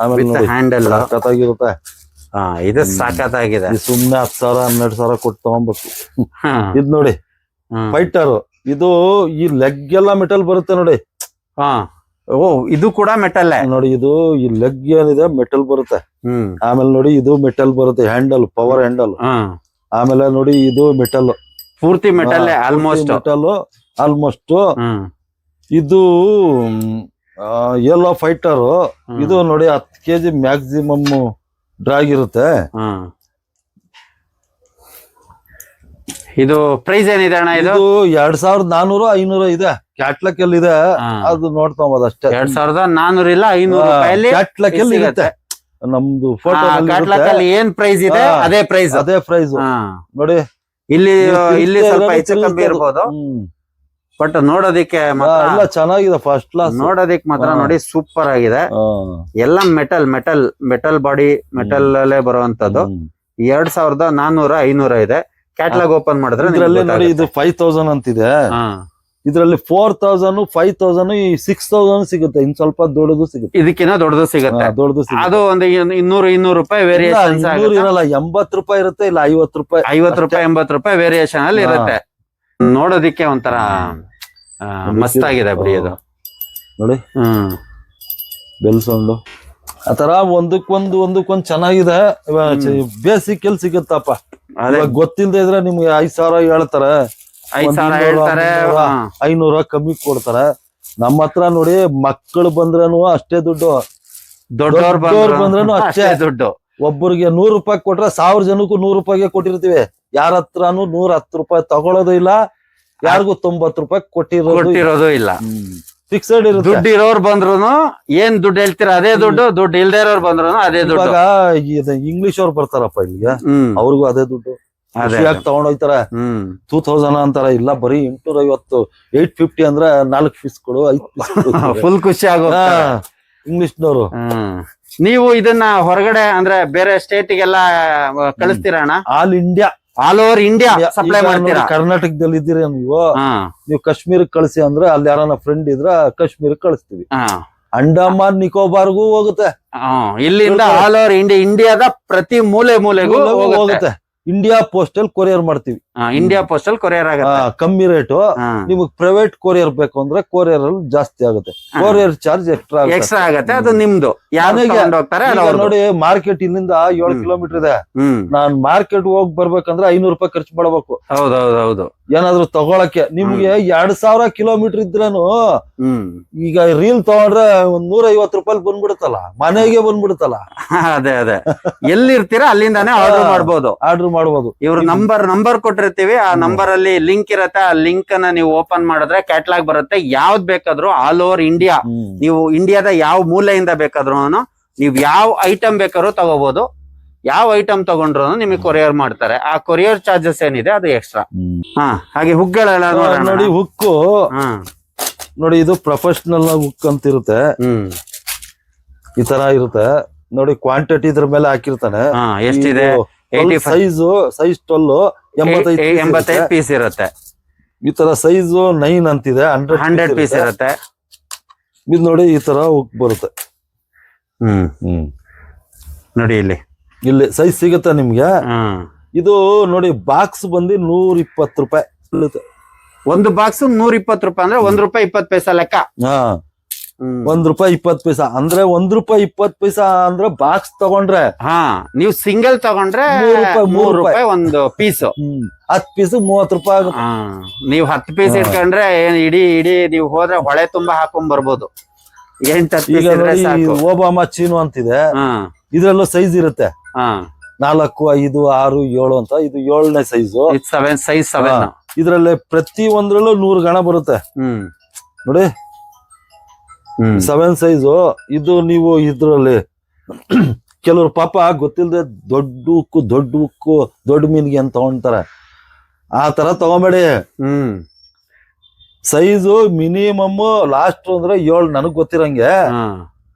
ಆಮೇಲೆ ಹ್ಯಾಂಡಲ್ ಸಖತ್ತಾಗಿರುತ್ತೆ. ಇದು ಸಾಕತ್ತಾಗಿದೆ. ಸುಮ್ನೆ 10,000-12,000 ಕೊಟ್ಟು ತಗೊಂಬೇಕು. ಇದ್ ನೋಡಿ, ಫೈಟರ್. ಇದು ಈ ಲೆಗ್ ಎಲ್ಲ ಮೆಟಲ್ ಬರುತ್ತೆ ನೋಡಿ. ಇದು ಕೂಡ ಮೆಟಲ್ ನೋಡಿ. ಇದು ಈ ಲೆಗ್ ಏನಿದೆ ಮೆಟಲ್ ಬರುತ್ತೆ. ಆಮೇಲೆ ನೋಡಿ, ಇದು ಮೆಟಲ್ ಬರುತ್ತೆ, ಹ್ಯಾಂಡಲ್, ಪವರ್ ಹ್ಯಾಂಡಲ್. ಆಮೇಲೆ ನೋಡಿ, ಇದು ಮೆಟಲ್, ಪೂರ್ತಿ ಮೆಟಲ್, ಆಲ್ಮೋಸ್ಟ್ ಆಲ್ಮೋಸ್ಟ್. ಇದು ಯೆಲ್ಲೋ ಫೈಟರ್. ಇದು ನೋಡಿ 10 kg ಮ್ಯಾಕ್ಸಿಮಮ್ ಡ್ರಾಗ್ ಇರುತ್ತೆ. ಇದು ಪ್ರೈಸ್ ಏನಿದೆ ಅಣ್ಣ? ಇದು 2400-500 ಇದೆ. ಕ್ಯಾಟ್ಲಾಕ್ ಅಲ್ಲಿ ಇದೆ, ಅದು ನೋಡ್ತಾಬೋದು ಅಷ್ಟೇ. 2400 ಇಲ್ಲ 500 ರೂಪಾಯಿ ಕ್ಯಾಟ್ಲಾಕ್ ಅಲ್ಲಿ ಇರುತ್ತೆ. ನಮ್ದು ಫೋಟೋ ಏನ್ ಪ್ರೈಸ್ ಇದೆ ಅದೇ ಪ್ರೈಸ್ ನೋಡಿ. ಇಲ್ಲಿ ಸ್ವಲ್ಪ ಹೆಚ್ಚು ಕಮ್ಮಿ ಇರ್ಬೋದು. ಬಟ್ ನೋಡೋದಿಕ್ಕೆ ಮಾತ್ರ ಎಲ್ಲ ಚೆನ್ನಾಗಿದೆ ಫಸ್ಟ್ ಕ್ಲಾಸ್. ನೋಡೋದಿಕ್ ಮಾತ್ರ ನೋಡಿ ಸೂಪರ್ ಆಗಿದೆ. ಎಲ್ಲ ಮೆಟಲ್ ಬಾಡಿ, ಮೆಟಲ್ ಅಲ್ಲೇ ಬರುವಂತದ್ದು. 2400 500 ಇದೆ. ಕ್ಯಾಟ್ಲಾಗ್ ಓಪನ್ ಮಾಡಿದ್ರೆ ಇದ್ರಲ್ಲಿ ನೋಡಿ ಇದು 5000 ಅಂತಿದೆ. ಇದ್ರಲ್ಲಿ 4000 5000 6000 ಸಿಗುತ್ತೆ. ಇನ್ ಸ್ವಲ್ಪ ದೊಡ್ಡದು ಸಿಗುತ್ತೆ, ಇದಕ್ಕಿಂತ ದೊಡ್ಡದು ಸಿಗುತ್ತೆ. ದೊಡ್ಡದು ಸಿಗುತ್ತೆ. ಅದು ಒಂದು 200 ರೂಪಾಯಿ ವೇರಿಯೇಷನ್ ಇರಲ್ಲ, 80 ರೂಪಾಯಿ ಇರುತ್ತೆ, ಇಲ್ಲ 50 ರೂಪಾಯಿ 80 ರೂಪಾಯಿ ವೇರಿಯೇಷನ್ ಅಲ್ಲಿ ಇರುತ್ತೆ. ನೋಡೋದಿಕ್ಕೆ ಒಂಥರ ಮಸ್ತ್ ಆಗಿದೆ ಬಿಡಿ ಇದು ನೋಡಿ. ಬೆಲ್ ಸೌಂಡ್ ಆತರ ಒಂದಕ್ಕೊಂದು ಚೆನ್ನಾಗಿದೆ. ಬೇಸಿಕ್ ಎಲ್ಲಿ ಸಿಗುತ್ತಪ್ಪ, ಗೊತ್ತಿಲ್ದೆ ಇದ್ರೆ ನಿಮ್ಗೆ 5000 ಹೇಳ್ತಾರೆ, 5000 ಹೇಳ್ತಾರೆ, 500 ಕಮ್ಮಿ ಕೊಡ್ತಾರೆ. ನಮ್ಮ ಹತ್ರ ನೋಡಿ ಮಕ್ಕಳು ಬಂದ್ರೂ ಅಷ್ಟೇ ದುಡ್ಡು, ದೊಡ್ಡವ್ರು ಬಂದ್ರೂ ಅಷ್ಟೇ ದುಡ್ಡು. ಒಬ್ಬರಿಗೆ 100 ರೂಪಾಯಿ ಕೊಟ್ರೆ 1000 ಜನಕ್ಕೂ 100 ರೂಪಾಯಿಗೆ ಕೊಟ್ಟಿರ್ತೀವಿ. ಯಾರ ಹತ್ರನು 110 ರೂಪಾಯಿ ತಗೊಳ್ಳೋದು ಇಲ್ಲ, ಯಾರಿಗೂ 90 ರೂಪಾಯಿ ಕೊಟ್ಟಿರೋದು ಇಲ್ಲ. ಫಿಕ್ಸೆಡ್ ಇರುತ್ತೆ. ದುಡ್ಡು ಇರೋರು ಬಂದ್ರು ಏನ್ ದುಡ್ಡು ಹೇಳ್ತೀರಾ ಅದೇ ದುಡ್ಡು, ದುಡ್ಡು ಇಲ್ದೇ ಇರೋರು ಬಂದ್ರು ಅದೇ ದುಡ್ಡು. ಇವಾಗ ಇಂಗ್ಲಿಷ್ ಅವ್ರು ಬರ್ತಾರಪ್ಪ ಇಲ್ಲಿಗೆ, ಅವ್ರಿಗೂ ಅದೇ ದುಡ್ಡು ತಗೊಂಡೋಗ್ತಾರ. 2000 ಅಂತಾರ, ಇಲ್ಲ ಬರೀ 850 850 ಅಂದ್ರೆ 4 ಪೀಸ್ ಕೊಡು 5 ಪೀಸ್ ಫುಲ್ ಖುಷಿ ಆಗೋ ಇಂಗ್ಲಿಷ್ನವರು. ನೀವು ಇದನ್ನ ಹೊರಗಡೆ ಅಂದ್ರೆ ಬೇರೆ ಸ್ಟೇಟ್ಗೆಲ್ಲ ಕಳಿಸ್ತೀರಾ ಅಣ್ಣ? ಆಲ್ ಓವರ್ ಇಂಡಿಯಾ ಸಪ್ಲೈ ಮಾಡ್ತೀರಾ? ಕರ್ನಾಟಕದಲ್ಲಿ ಇದ್ದೀರಾ ನೀವು ಕಾಶ್ಮೀರಕ್ಕೆ ಕಳಿಸಿ ಅಂದ್ರೆ ಅಲ್ಲಿ ಯಾರನ್ನ ಫ್ರೆಂಡ್ ಇದ್ರ ಕಾಶ್ಮೀರಕ್ಕೆ ಕಳಿಸ್ತೀವಿ. ಅಂಡಮಾನ್ ನಿಕೋಬಾರ್ಗೂ ಹೋಗುತ್ತೆ. ಇಲ್ಲಿಂದ ಆಲ್ ಓವರ್ ಇಂಡಿಯಾದ ಪ್ರತಿ ಮೂಲೆಗೂ ಹೋಗುತ್ತೆ. ಇಂಡಿಯಾ ಪೋಸ್ಟಲ್ ಕೊರಿಯರ್ ಮಾಡ್ತೀವಿ. ಇಂಡಿಯಾ ಪೋಸ್ಟಲ್ ಕೊರಿಯರ್ ಆಗುತ್ತೆ, ಕಮ್ಮಿ ರೇಟು. ನಿಮಗ್ ಪ್ರೈವೇಟ್ ಕೊರಿಯರ್ ಬೇಕು ಅಂದ್ರೆ ಕೊರಿಯರ್ ಅಲ್ಲಿ ಜಾಸ್ತಿ ಆಗುತ್ತೆ. ಕೊರಿಯರ್ ಚಾರ್ಜ್ ಎಕ್ಸ್ಟ್ರಾ ಆಗುತ್ತೆ, ಅದು ನಿಮ್ದು. ನೋಡಿ ಮಾರ್ಕೆಟ್ ಇಲ್ಲಿಂದ 7 ಕಿಲೋಮೀಟರ್ ಇದೆ. ನಾನ್ ಮಾರ್ಕೆಟ್ ಹೋಗಿ ಬರ್ಬೇಕಂದ್ರೆ 500 ರೂಪಾಯಿ ಖರ್ಚು ಮಾಡಬೇಕು. ಹೌದೌದು. ಏನಾದ್ರು ತಗೊಳಕ್ಕೆ ನಿಮ್ಗೆ 2000 ಕಿಲೋಮೀಟರ್ ಇದ್ರೇನು ಈಗ ರೀಲ್ ತಗೊಂಡ್ರೆ 150 ರೂಪಾಯಿ ಬಂದ್ಬಿಡುತ್ತಲ್ಲ, ಮನೆಗೆ ಬಂದ್ಬಿಡುತ್ತಲ್ಲ. ಅದೇ ಎಲ್ಲಿರ್ತೀರಾ ಅಲ್ಲಿಂದಾನೇ ಆರ್ಡರ್ ಮಾಡ್ಬೋದು. ಇವ್ರು ನಂಬರ್ ಕೊಟ್ಟಿರ್ತೀವಿ, ಆ ನಂಬರ್ ಅಲ್ಲಿ ಲಿಂಕ್ ಇರತ್ತೆ. ಆ ಲಿಂಕ್ ಅನ್ನ ನೀವು ಓಪನ್ ಮಾಡಿದ್ರೆ ಕ್ಯಾಟ್ಲಾಗ್ ಬರುತ್ತೆ. ಯಾವ್ದ್ ಬೇಕಾದ್ರೂ ಆಲ್ ಓವರ್ ಇಂಡಿಯಾ, ನೀವು ಇಂಡಿಯಾದ ಯಾವ ಮೂಲೆಯಿಂದ ಬೇಕಾದ್ರೂ ನೀವು ಯಾವ ಐಟಮ್ ಬೇಕಾದ್ರೂ ತಗೋಬಹುದು. ಯಾವ ಐಟಮ್ ತಗೊಂಡ್ರು ನಿಮಗೆ ಕೊರಿಯರ್ ಮಾಡ್ತಾರೆ. ಆ ಕೊರಿಯರ್ ಚಾರ್ಜಸ್ ಏನಿದೆ ಅದು ಎಕ್ಸ್ಟ್ರಾ. ಹಾಗೆ ಹುಕ್ಗಳೆಲ್ಲ ನೋಡಿ. ಹುಕ್ಕು ನೋಡಿ, ಇದು ಪ್ರೊಫೆಷನಲ್ ಹುಕ್ ಅಂತ ಇರುತ್ತೆ. ಈ ತರ ಇರುತ್ತೆ ನೋಡಿ. ಕ್ವಾಂಟಿಟಿ ಇದ್ರ ಮೇಲೆ ಹಾಕಿರ್ತಾನೆ. ಎಷ್ಟಿದೆ? ಸೈಜ್ 12 85 ಪೀಸ್ ಇರುತ್ತೆ. ಈ ತರ ಸೈಜ್ 9 ಅಂತಿದೆ, 100 ಪೀಸ್ ಇರುತ್ತೆ. ಇದು ನೋಡಿ ಈ ತರ ಹುಕ್ ಬರುತ್ತೆ. ನೋಡಿ ಇಲ್ಲಿ ಸೈಜ್ ಸಿಗುತ್ತೆ ನಿಮ್ಗೆ. ಇದು ನೋಡಿ ಬಾಕ್ಸ್ ಬಂದು 120 ರೂಪಾಯಿ ಬೀಳುತ್ತೆ. ಒಂದು ಬಾಕ್ಸ್ 120 ರೂಪಾಯಿ ಅಂದ್ರೆ ₹1.20 ಲೆಕ್ಕ. ₹1.20 ಅಂದ್ರೆ ₹1.20 ಅಂದ್ರೆ ಬಾಕ್ಸ್ ತಗೊಂಡ್ರೆ. ನೀವು ಸಿಂಗಲ್ ತಗೊಂಡ್ರೆ ₹3 ಒಂದು ಪೀಸ್. 10 ಪೀಸ್ 30 ರೂಪಾಯಿ ಆಗುತ್ತೆ. ನೀವು 10 ಪೀಸ್ ಇಟ್ಕೊಂಡ್ರೆ ಇಡೀ ನೀವು ಹೋದ್ರೆ ಹೊಳೆ ತುಂಬಾ ಹಾಕೊಂಡ್ ಬರ್ಬೋದು. 8-10 ಪೀಸ್. ಓಬಾಮಾ ಚೀನು ಅಂತಿದೆ, ಇದ್ರಲ್ಲೂ ಸೈಜ್ ಇರುತ್ತೆ. 4, 5, 6, 7 ಅಂತ. ಇದು 7ನೇ ಸೈಜು. ಸೈಜ್ 7. ಇದ್ರಲ್ಲಿ ಪ್ರತಿ ಒಂದ್ರಲ್ಲೂ 100 ಗಣ ಬರುತ್ತೆ ನೋಡಿ. 7 ಸೈಜು. ಇದು ನೀವು ಇದ್ರಲ್ಲಿ ಕೆಲವ್ರು ಪಾಪ ಗೊತ್ತಿಲ್ಲದೆ ದೊಡ್ಡ ಉಕ್ಕು ದೊಡ್ಡ ಮೀನ್ಗೆ ಅಂತ ತಗೊಂತಾರೆ. ಆ ತರ ತಗೊಂಬೇಡಿ. ಸೈಜು ಮಿನಿಮಮ್ ಲಾಸ್ಟ್ ಅಂದ್ರೆ 7 ನನಗ್ ಗೊತ್ತಿರಂಗೆ.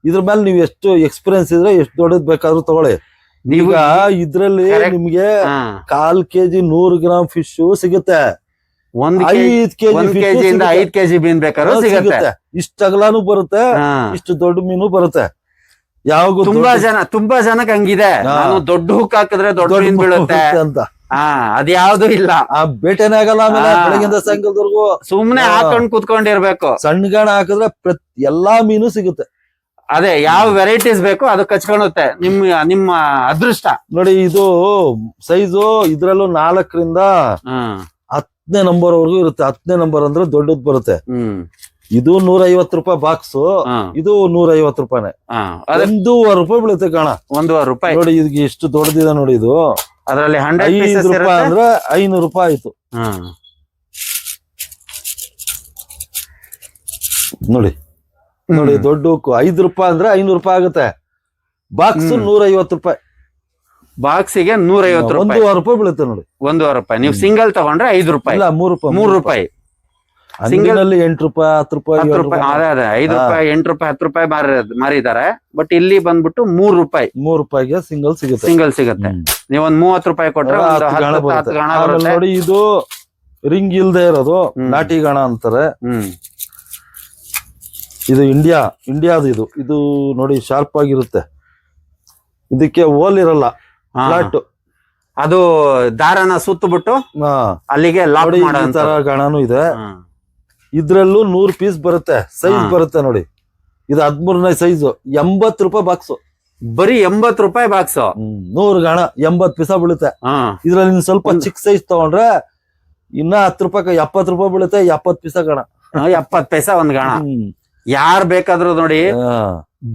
ಇದ್ರ ಮೇಲೆ ನೀವು ಎಷ್ಟು ಎಕ್ಸ್ಪೀರಿಯನ್ಸ್ ಇದ್ರೆ ಎಷ್ಟು ದೊಡ್ಡದ್ ಬೇಕಾದ್ರೂ ತಗೊಳ್ಳಿ. ಈಗ ಇದ್ರಲ್ಲಿ ನಿಮ್ಗೆ 1/4 kg 100 ಗ್ರಾಮ್ ಫಿಶ್ ಸಿಗುತ್ತೆ. 5 kg ಮೀನ್ ಬೇಕಾದ್ರೂ ಸಿಗುತ್ತೆ. ಇಷ್ಟ ಅಗಲಾನು ಬರುತ್ತೆ, ಇಷ್ಟು ದೊಡ್ಡ ಮೀನು ಬರುತ್ತೆ. ಯಾವಾಗ ತುಂಬಾ ಜನಕ್ಕೆ ಹಂಗಿದೆ, ನಾನು ದೊಡ್ಡ ಹುಕ್ ಹಾಕಿದ್ರೆ ದೊಡ್ಡ ಮೀನ್ ಬೀಳುತ್ತೆ ಅಂತ. ಅದ್ಯಾವ್ದು ಇಲ್ಲ. ಆ ಬೇಟೆನೇ ಆಗಲ್ಲ. ಆಮೇಲೆ ಬೆಳಗಿಂದ ಸಾಯಂಕಾಲದವರೆಗೂ ಸುಮ್ನೆ ಹಾಕೊಂಡ್ ಕುತ್ಕೊಂಡಿರ್ಬೇಕು. ಸಣ್ಣ ಗಾಣ ಹಾಕಿದ್ರೆ ಎಲ್ಲಾ ಮೀನು ಸಿಗುತ್ತೆ. ಅದೇ ಯಾವ ವೆರೈಟೀಸ್ ಬೇಕು ಅದು ಕಚ್ಕೊಳುತ್ತೆ. ನಿಮ್ಮ ಅದೃಷ್ಟ ನೋಡಿ. ಇದು ಸೈಜು ಇದ್ರಲ್ಲೂ 4ರಿಂದ 10ನೇ ನಂಬರ್ ವರ್ಗೂ ಇರುತ್ತೆ. 10ನೇ ನಂಬರ್ ಅಂದ್ರೆ ದೊಡ್ಡದ್ ಬರುತ್ತೆ. ಇದು 150 ರೂಪಾಯಿ ಬಾಕ್ಸ್, ಇದು 150 ರೂಪಾಯಿನೇ. 1.5 ರೂಪಾಯಿ ಬೀಳುತ್ತೆ ಕಾಣ. 1.5 ರೂಪಾಯಿ ನೋಡಿ. ಇದಕ್ಕೆ ಎಷ್ಟು ದೊಡ್ಡದಿದೆ ನೋಡಿ. ಇದು ಅದ್ರಲ್ಲಿ 5 ರೂಪಾಯಿ ಅಂದ್ರೆ 500 ರೂಪಾಯಿ ಆಯ್ತು ನೋಡಿ. ನೋಡಿ ದೊಡ್ಡ 5 ರೂಪಾಯಿ ಅಂದ್ರೆ 500 ರೂಪಾಯಿ ಆಗುತ್ತೆ. ಬಾಕ್ಸ್ 150 ರೂಪಾಯಿ. ಬಾಕ್ಸಿಗೆ 150 ರೂಪಾಯಿ. 1.5 ರೂಪಾಯಿ ಬೀಳುತ್ತೆ ನೋಡಿ. 1.5 ರೂಪಾಯಿ. ನೀವು ಸಿಂಗಲ್ ತಗೊಂಡ್ರೆ 5 ರೂಪಾಯಿ. ಇಲ್ಲ 3 ರೂಪಾಯಿ. 3 ರೂಪಾಯಿ. ಅಂಗಡಿನಲ್ಲಿ 8 ರೂಪಾಯಿ 10 ರೂಪಾಯಿ 10 7 ರೂಪಾಯಿ ರೂಪಾಯಿ ಅದೇ ಅದೇ 5 ರೂಪಾಯಿ 8 ರೂಪಾಯಿ 10 ರೂಪಾಯಿ ಮಾರಿದ್ದಾರೆ. ಬಟ್ ಇಲ್ಲಿ ಬಂದ್ಬಿಟ್ಟು 3 ರೂಪಾಯಿ 3 ರೂಪಾಯಿಗೆ ಸಿಂಗಲ್ ಸಿಗುತ್ತೆ. ಸಿಂಗಲ್ ಸಿಗುತ್ತೆ. ನೀವೊಂದ್ 30 ರೂಪಾಯಿ ಕೊಟ್ರೆ ಒಂದು 10 ಗಾಣ 10 ಬರುತ್ತೆ. ಗಾಣ ಆಮೇಲೆ ಬರುತ್ತೆ. ನೋಡಿ ಇದು ರಿಂಗ್ ಇಲ್ದೇ ಇರೋದು ನಾಟಿ ಗಾಣ ಅಂತಾರೆ. ಇದು ಇಂಡಿಯಾದು ಇದು ನೋಡಿ ಶಾರ್ಪ್ ಆಗಿರುತ್ತೆ. ಇದಕ್ಕೆ ಹೋಲ್ ಇರಲ್ಲ, ಫ್ಲಾಟ್. ಅದು ದಾರನ ಸುತ್ತಬಿಟ್ಟು ಅಲ್ಲಿಗೆ ಲಾಕ್ ನೋಡಿ ಮಾಡೋ ಈ ತರ ಗಾಣನು ಇದೆ. ಇದ್ರಲ್ಲೂ 100 ಪೀಸ್ ಬರುತ್ತೆ, ಸೈಜ್ ಬರುತ್ತೆ ನೋಡಿ. ಇದು 13ನೇ ಸೈಜ್, 80 ರೂಪಾಯಿ ಬಾಕ್ಸ್. ಬರೀ 80 ರೂಪಾಯಿ ಬಾಕ್ಸ್. 100 ಗಾಣ 80 ಪೀಸ ಬೀಳುತ್ತೆ. ಇದ್ರಲ್ಲಿ ಸ್ವಲ್ಪ ಚಿಕ್ಕ ಸೈಜ್ ತಗೊಂಡ್ರೆ ಇನ್ನ 10 ರೂಪಾಯಿ 70 ರೂಪಾಯಿ ಬೀಳುತ್ತೆ. 70 ಪೀಸ ಗಾಣ, 70 ಪೈಸಾ ಒಂದ್ ಗಾಣ. ಯಾರ್ ಬೇಕಾದ್ರೂ ನೋಡಿ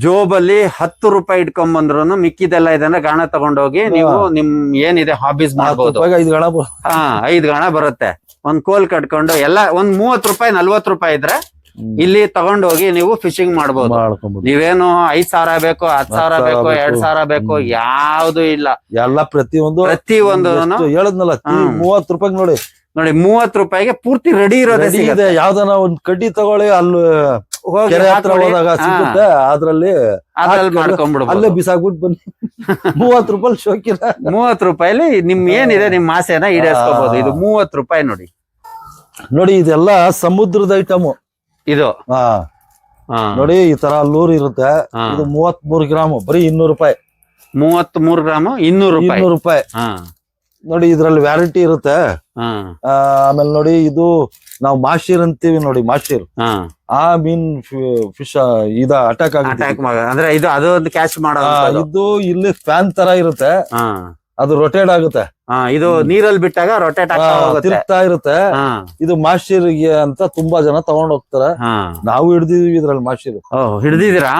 ಜೋಬಲ್ಲಿ 10 ರೂಪಾಯಿ ಇಟ್ಕೊಂಡ್ ಬಂದ್ರು ಮಿಕ್ಕಿದೆಲ್ಲ ಇದನ್ನ ಗಾಣ ತಗೊಂಡೋಗಿ ನೀವು ನಿಮ್ ಏನಿದೆ ಹಾಬೀಸ್ ಮಾಡ್ಬೋದು. 5 ಗಾಣ 5 ಗಾಣ ಬರುತ್ತೆ. ಒಂದ್ ಕೋಲ್ ಕಟ್ಕೊಂಡು ಎಲ್ಲ ಒಂದ್ 30 ರೂಪಾಯಿ 40 ರೂಪಾಯಿ ಇದ್ರೆ ಇಲ್ಲಿ ತಗೊಂಡೋಗಿ ನೀವು ಫಿಶಿಂಗ್ ಮಾಡ್ಬೋದು. ನೀವೇನು 5,000 ಬೇಕು 10,000 ಬೇಕು 2,000 ಬೇಕು ಯಾವ್ದು ಇಲ್ಲ. ಎಲ್ಲ ಪ್ರತಿಯೊಂದು ಹೇಳದ್ನಲ್ಲ 30 ರೂಪಾಯಿ ನೋಡಿ 30 ರೂಪಾಯಿಗೆ ಪೂರ್ತಿ ರೆಡಿ ಇರೋದೇ ಇದೆ. ಯಾವ್ದನ ಒಂದ್ ಕಡ್ಡಿ ತಗೊಳ್ಳಿ, ಅಲ್ಲಿ ಕೆರೆ ಹತ್ರ ಹೋದಾಗ ಸಿಗುತ್ತೆ, ಅದ್ರಲ್ಲಿ ಮಾಡ್ಕೊಂಡ್ಬಿಡ್ಬೋದು. ಅಲ್ಲೇ ಬಿಸಾಕ್ಬಿಟ್ಟು ಬನ್ನಿ. 30 ರೂಪಾಯಿ ಶೋಕಿಲ್ಲ. 30 ರೂಪಾಯಿಲಿ ನಿಮ್ ಏನಿದೆ ನಿಮ್ ಆಸೆನ ಈಡೇರಿಸ್ಕೋಬಹುದು. ಇದು 30 ರೂಪಾಯಿ ನೋಡಿ ಇದೆಲ್ಲ ಸಮುದ್ರದ ಐಟಮ್ ಇದು. ನೋಡಿ ಈ ತರ ಲೂರ್ ಇರುತ್ತೆ. ಇದು 33 ಗ್ರಾಮ್ ಬರೀ 200 ರೂಪಾಯಿ. 33 ಗ್ರಾಮ್ 200 ರೂಪಾಯಿ. ನೋಡಿ ಇದ್ರಲ್ಲಿ ವ್ಯಾರೈಟಿ ಇರುತ್ತೆ. ಆಮೇಲೆ ನೋಡಿ ಇದು ನಾವು ಮಾಶೀರ್ ಅಂತೀವಿ ನೋಡಿ, ಮಾಶೀರ್ ಆ ಮೀನ್ ಫಿಶ್ ಇದ ಅಟ್ಯಾಕ್ ಅಂದ್ರೆ ಇದು ಅದು ಒಂದು ಕ್ಯಾಚ್ ಮಾಡೋ ಇದು ಇಲ್ಲಿ ಫ್ಯಾನ್ ತರ ಇರುತ್ತೆ, ಅದು ರೊಟೇಟ್ ಆಗುತ್ತೆ. ಇದು ನೀರಲ್ಲಿ ಬಿಟ್ಟಾಗ ರೊಟೇಟ್ ತಿರುಗ್ತಾ ಇರುತ್ತೆ. ಇದು ಮಾಶೀರ್ಗೆ ಅಂತ ತುಂಬಾ ಜನ ತಗೊಂಡ್ ಹೋಗ್ತಾರೆ. ನಾವು ಹಿಡ್ದಿದೀವಿ ಇದ್ರಲ್ಲಿ ಮಾಶೀರ್. ಹಿಡ್ದಿದ್ದೀರಾ?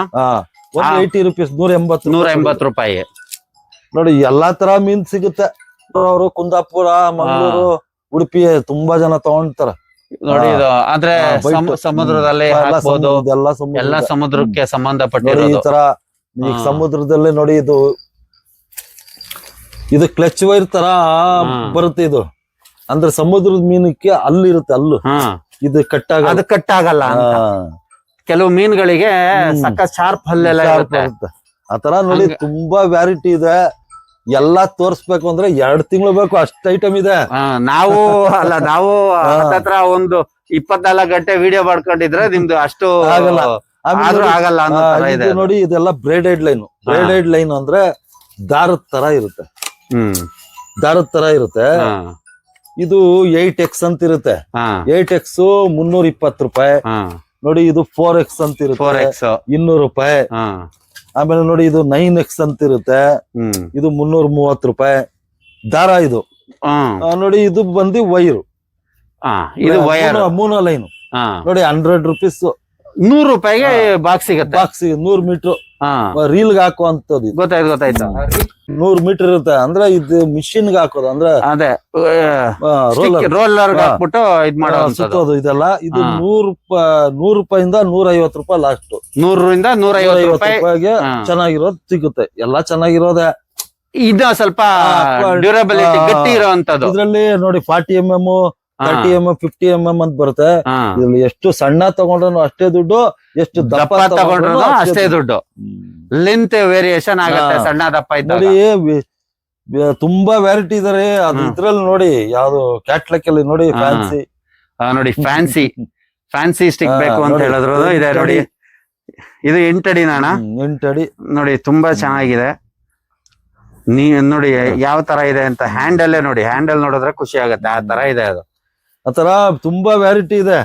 180 ರೂಪೀಸ್, 180 ರೂಪಾಯಿ. ನೋಡಿ ಎಲ್ಲಾ ತರ ಮೀನ್ ಸಿಗುತ್ತೆ. ಅವರು ಕುಂದಾಪುರ, ಮಂಗಳೂರು, ಉಡುಪಿ ತುಂಬಾ ಜನ ತಗೊಂಡ್ತಾರ ನೋಡಿ. ಇದು ಆದ್ರೆ ಸಮುದ್ರದಲ್ಲಿ ಹಾಕ್ಬೋದು, ಎಲ್ಲ ಸಮುದ್ರಕ್ಕೆ ಸಂಬಂಧಪಟ್ಟಿರೋದು. ಈ ತರ ಈಗ ಸಮುದ್ರದಲ್ಲೇ ನೋಡಿ ಇದು ಕ್ಲಚ್ ವೈರ್ ತರ ಬರುತ್ತೆ. ಇದು ಅಂದ್ರೆ ಸಮುದ್ರದ ಮೀನಕ್ಕೆ ಅಲ್ಲಿರುತ್ತೆ, ಅಲ್ಲು ಇದು ಕಟ್ಟಾಗಲ್ಲ. ಕೆಲವು ಮೀನುಗಳಿಗೆ ಸಕ್ಕ ಶಾರ್ಪ್ ಹಲ್ಲೆಲ್ಲ ಇರುತ್ತೆ. ಆತರ ನೋಡಿ ತುಂಬಾ ವ್ಯಾರೈಟಿ ಇದೆ. ಎಲ್ಲಾ ತೋರ್ಸ್ಬೇಕು ಅಂದ್ರೆ 2 ತಿಂಗಳು ಬೇಕು, ಅಷ್ಟ್ ಐಟಮ್ ಇದೆ. ನಾವು ಹತ್ರ ಒಂದು 24 ಗಂಟೆ ವಿಡಿಯೋ ಮಾಡ್ಕೊಂಡಿದ್ರೆ ನಿಮ್ದು ಅಷ್ಟು ಆಗಲ್ಲ. ನೋಡಿ ಇದೆಲ್ಲ ಬ್ರೇಡೆಡ್ ಲೈನ್ ಅಂದ್ರೆ ದಾರದ ತರ ಇರುತ್ತೆ. ಇದು 8X ಅಂತ ಇರುತ್ತೆ. 8X 320 ರೂಪಾಯಿ. ನೋಡಿ ಇದು 4X ಅಂತ ಇರುತ್ತೆ, 200 ರೂಪಾಯಿ. ಆಮೇಲೆ ನೋಡಿ ಇದು 9X ಅಂತ ಇರುತ್ತೆ, ಇದು 330 ರೂಪಾಯಿ. ದಾರ ಇದು ನೋಡಿ. ಇದು ಬಂದು ವೈರು, ಮೂನ ಲೈನ್ ನೋಡಿ 100 ರೂಪೀಸ್. 100 ರೂಪಾಯಿಗೆ ಬಾಕ್ಸ್ ಸಿಗುತ್ತೆ. 100 ಮೀಟರ್ ರೀಲ್ಗೆ ಹಾಕುವಂತದ್ದು. ಗೊತ್ತಾಯ್ತು. 100 ಮೀಟರ್ ಇರುತ್ತೆ. ಅಂದ್ರೆ ಇದು ಮಿಷಿನ್ ಹಾಕೋದು, ಅಂದ್ರೆ ಅದೇ ರೋಲರ್ ಹಾಕ್ಬಿಟ್ಟು ಇದ್ ಮಾಡೋದು ಇದೆಲ್ಲ. ಇದು 100 ರೂಪಾಯಿಂದ 150 ರೂಪಾಯಿ ಲಾಸ್ಟ್. 100ರಿಂದ 150 ರೂಪಾಯಿಗೆ ಚೆನ್ನಾಗಿರೋದು ಸಿಗುತ್ತೆ. ಎಲ್ಲಾ ಚೆನ್ನಾಗಿರೋದೆ. ಇದು ಸ್ವಲ್ಪ ಡ್ಯೂರಬಿಲಿಟಿ ಗಟ್ಟಿ ಇರೋಂತದ್ದು. ಇದ್ರಲ್ಲಿ ನೋಡಿ 40 mm 30 mm 50 mm ಅಂತ ಬರುತ್ತೆ. ಇದ್ರಲ್ಲಿ ಎಷ್ಟು ಸಣ್ಣ ತಗೊಂಡ್ರು ಅಷ್ಟೇ ದುಡ್ಡು, ಎಷ್ಟು ದಪ್ಪ ತಗೊಂಡ್ರು ಅಷ್ಟೇ ದುಡ್ಡು. ಲೆಂತ್ ವೇರಿಯೇಷನ್ ಆಗುತ್ತೆ ಸಣ್ಣ ದಪ್ಪ ಇದ್ದಾಗ. ತುಂಬಾ ವ್ಯಾರೈಟಿ ಇದಾರೆ. ಅದು ಇದ್ರಲ್ಲಿ ನೋಡಿ ಯಾವ್ದು ಕ್ಯಾಟ್ಲಾಕ್ ಅಲ್ಲಿ ನೋಡಿ ಫ್ಯಾನ್ಸಿ ಸ್ಟಿಕ್ ಬೇಕು ಅಂತ ಹೇಳಿದ್ರು. ಇದೆ ನೋಡಿ, ಇದು 8 ಅಡಿ ನಾಣ. 8 ಅಡಿ ನೋಡಿ, ತುಂಬಾ ಚೆನ್ನಾಗಿದೆ. ನೋಡಿ ಯಾವ ತರ ಇದೆ ಅಂತ. ಹ್ಯಾಂಡಲ್ ನೋಡಿದ್ರೆ ಖುಷಿ ಆಗುತ್ತೆ. ಆ ತರ ಇದೆ ಅದು. ಆತರ ತುಂಬಾ ವ್ಯಾರೈಟಿ ಇದೆ.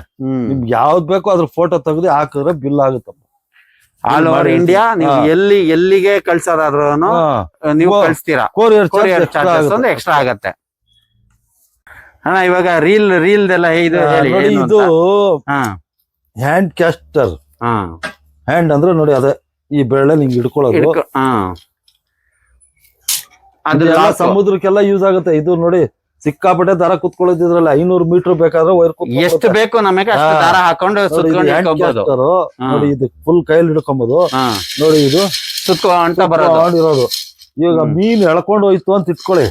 ನಿಮ್ಗೆ ಯಾವ್ದು ಬೇಕೋ ಅದ್ರ ಫೋಟೋ ತೆಗೆದು ಹಾಕಿದ್ರೆ ಬಿಲ್ ಆಗುತ್ತಪ್ಪ. ಆಲ್ ಓವರ್ ಇಂಡಿಯಾ ನೀವು ಎಲ್ಲಿಗೆ ಕಳ್ಸೋದಾದ್ರು ನೀವು ಕಳಿಸ್ತೀರಾ. ಕೊರಿಯರ್ ಚಾರ್ಜಸ್ ಒಂದು ಎಕ್ಸ್ಟ್ರಾ ಆಗತ್ತೆ. ಅಣ್ಣ ಇವಾಗ ರೀಲ್ದೆಲ್ಲ ಇದು ಹ್ಯಾಂಡ್ ಕ್ಯಾಸ್ಟರ್. ಹ್ಯಾಂಡ್ ಅಂದ್ರೆ ನೋಡಿ ಅದೇ ಈ ಬೆರಳಲ್ಲಿ ಹಿಂಗ್ ಹಿಡ್ಕೊಳ್ಳೋದು. ಅದೆಲ್ಲ ಸಮುದ್ರಕ್ಕೆಲ್ಲ ಯೂಸ್ ಆಗುತ್ತೆ. ಇದು ನೋಡಿ ಸಿಕ್ಕಾಪಟ್ಟೆ ದಾರ ಕುತ್ಕೊಳ್ಳೋದಿದ್ರಲ್ಲ 500 ಮೀಟರ್ ಬೇಕಾದ್ರೆ ವೈರ್ ಎಷ್ಟು ಬೇಕು ನಮಗೆ ಅಷ್ಟು ದಾರ ಹಾಕೊಂಡು ನೋಡಿ. ಇದು ಫುಲ್ ಕೈಯಲ್ಲಿ ಹಿಡ್ಕೊಬಹುದು. ನೋಡಿ ಇದು ಸುತ್ತಕೊಂಡಿರೋದು. ಈಗ ಮೀನ್ ಎಳ್ಕೊಂಡು ಹೋಯ್ತು ಅಂತ ಇಟ್ಕೊಳ್ಳಿ,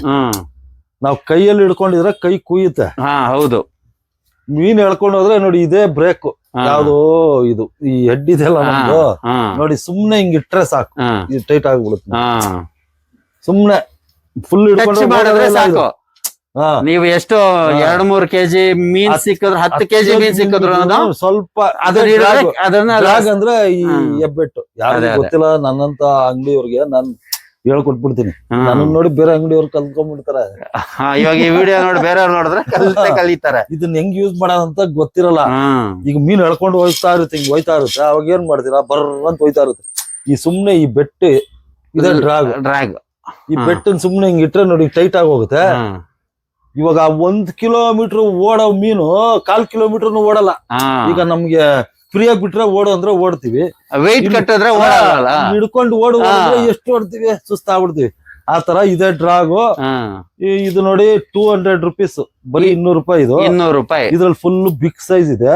ನಾವ್ ಕೈಯಲ್ಲಿ ಹಿಡ್ಕೊಂಡಿದ್ರೆ ಕೈ ಕುಯ್ಯುತ್ತೆ. ಹೌದು. ಮೀನ್ ಎಳ್ಕೊಂಡು ಹೋದ್ರೆ ನೋಡಿ ಇದೇ ಬ್ರೇಕ್ ಯಾವ್ದು ಇದು ಈ ಹೆಡ್ ಇದೆಲ್ಲ ನಮ್ದು ನೋಡಿ ಸುಮ್ನೆ ಹಿಂಗ್ ಇಟ್ರೆ ಸಾಕು ಇದು ಟೈಟ್ ಆಗ್ಬಿಡುತ್ತೆ ಸುಮ್ನೆ ಫುಲ್ ಮಾಡಿದ್ರೆ ಸಾಕು. ಹಾ ನೀವು ಎಷ್ಟು 2-3 ಕೆಜಿ ಮೀನ್ ಸಿಕ್ಕಿದ್ರು 10 ಕೆಜಿ ಮೀನ್ ಸಿಕ್ಕಿದ್ರು ಸ್ವಲ್ಪ ಅದನ್ನ ಡ್ರಾಗ್ ಅಂದ್ರೆ ಈ ಹೆಬ್ಬೆಟ್ಟು ಯಾರಿಗೂ ಗೊತ್ತಿಲ್ಲ ನನ್ನಂತ ಅಂಗಡಿಯವ್ರಿಗೆ ನಾನ್ ಹೇಳ್ಕೊಟ್ಬಿಡ್ತೀನಿ ನನ್ನ ನೋಡಿ ಬೇರೆ ಅಂಗಡಿಯವ್ರು ಕಲ್ತ್ಕೊಂಡ್ಬಿಡ್ತಾರೆ. ಇವಾಗ ಈ ವಿಡಿಯೋ ನೋಡಿ ಬೇರೆಯವ್ರು ನೋಡಿದ್ರೆ ಕಲಿತಾರೆ. ಇದನ್ನ ಹೆಂಗ್ ಯೂಸ್ ಮಾಡೋದಂತ ಗೊತ್ತಿರಲ್ಲ. ಈಗ ಮೀನ್ ಎಳ್ಕೊಂಡು ಹೋಯ್ತಾ ಇರುತ್ತೆ ಹಿಂಗ್ ಹೋಯ್ತಾ ಇರುತ್ತೆ ಅವಾಗ ಏನ್ ಮಾಡ್ತೀರಾ ಬರ್ರಂತ ಹೋಯ್ತಾ ಇರುತ್ತೆ. ಈ ಸುಮ್ನೆ ಈ ಬೆಟ್ಟು ಇದೆ ಡ್ರಾಗ್ ಈ ಬೆಟ್ಟನ್ ಸುಮ್ನೆ ಹಿಂಗ್ ಇಟ್ರೆ ನೋಡಿ ಟೈಟ್ ಆಗಿ ಹೋಗುತ್ತೆ. ಇವಾಗ 1 ಕಿಲೋಮೀಟರ್ ಓಡೋ ಮೀನು 1/4 ಕಿಲೋಮೀಟರ್ ಓಡಲ್ಲ. ಈಗ ನಮ್ಗೆ ಫ್ರೀ ಆಗಿ ಬಿಟ್ರೆ ಓಡು ಅಂದ್ರೆ ಓಡ್ತೀವಿ, ವೆಯ್ಟ್ ಕಟ್ಟಿದ್ರೆ ಹಿಡ್ಕೊಂಡು ಓಡುವ ಎಷ್ಟು ಓಡ್ತೀವಿ ಸುಸ್ತಾಗ್ಬಿಡ್ತೀವಿ. ಆ ತರ ಇದೆ ಡ್ರಾಗು. ಇದು ನೋಡಿ 200 rupees ಬರೀ 200 ರೂಪಾಯಿ ಇದು 200 ರೂಪಾಯಿ. ಇದ್ರಲ್ಲಿ ಫುಲ್ ಬಿಗ್ ಸೈಜ್ ಇದೆ.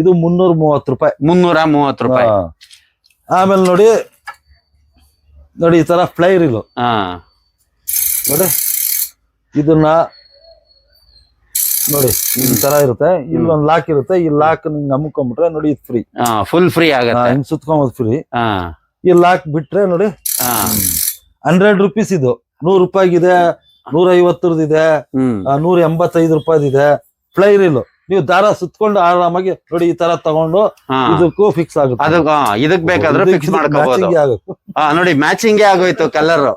ಇದು 330 ರೂಪಾಯಿ 330 ರೂಪಾಯಿ. ಆಮೇಲೆ ನೋಡಿ ಈ ತರ ಫ್ಲೈರ್ ಇದು ನೋಡಿ ಇದನ್ನ ನೋಡಿ ಈ ತರ ಇರುತ್ತೆ. ಇಲ್ಲೊಂದ್ ಲಾಕ್ ಇರುತ್ತೆ. ಈ ಲಾಕ್ ನಿಂಗ್ ಅಮ್ಕೊಂಡ್ಬಿಟ್ರೆ ನೋಡಿ ಇದು ಫ್ರೀ ಫುಲ್ ಫ್ರೀ ಆಗುತ್ತೆ. ಹಿಂಗ್ ಸುತ್ಕೊಂಬೋದು ಫ್ರೀ. ಈ ಲಾಕ್ ಬಿಟ್ರೆ ನೋಡಿ 100 rupees ಇದು 100 ರೂಪಾಯಿಗಿದೆ, 150 ಇದೆ, 185 ರೂಪಾಯಿದೆ ಫ್ಲೈರ್ ಇಲ್ಲು. ನೀವು ದಾರ ಸುತ್ಕೊಂಡು ಆರಾಮಾಗಿ ನೋಡಿ ಈ ತರ ತಗೊಂಡು ಇದಕ್ಕೂ ಫಿಕ್ಸ್ ಆಗುತ್ತೆ. ಇದಕ್ ಬೇಕಾದ್ರೆ ಫಿಕ್ಸ್ ಮಾಡ್ಕೋಬಹುದು. ನೋಡಿ ಮ್ಯಾಚಿಂಗ್ ಆಗೋಯ್ತು ಕಲರ್.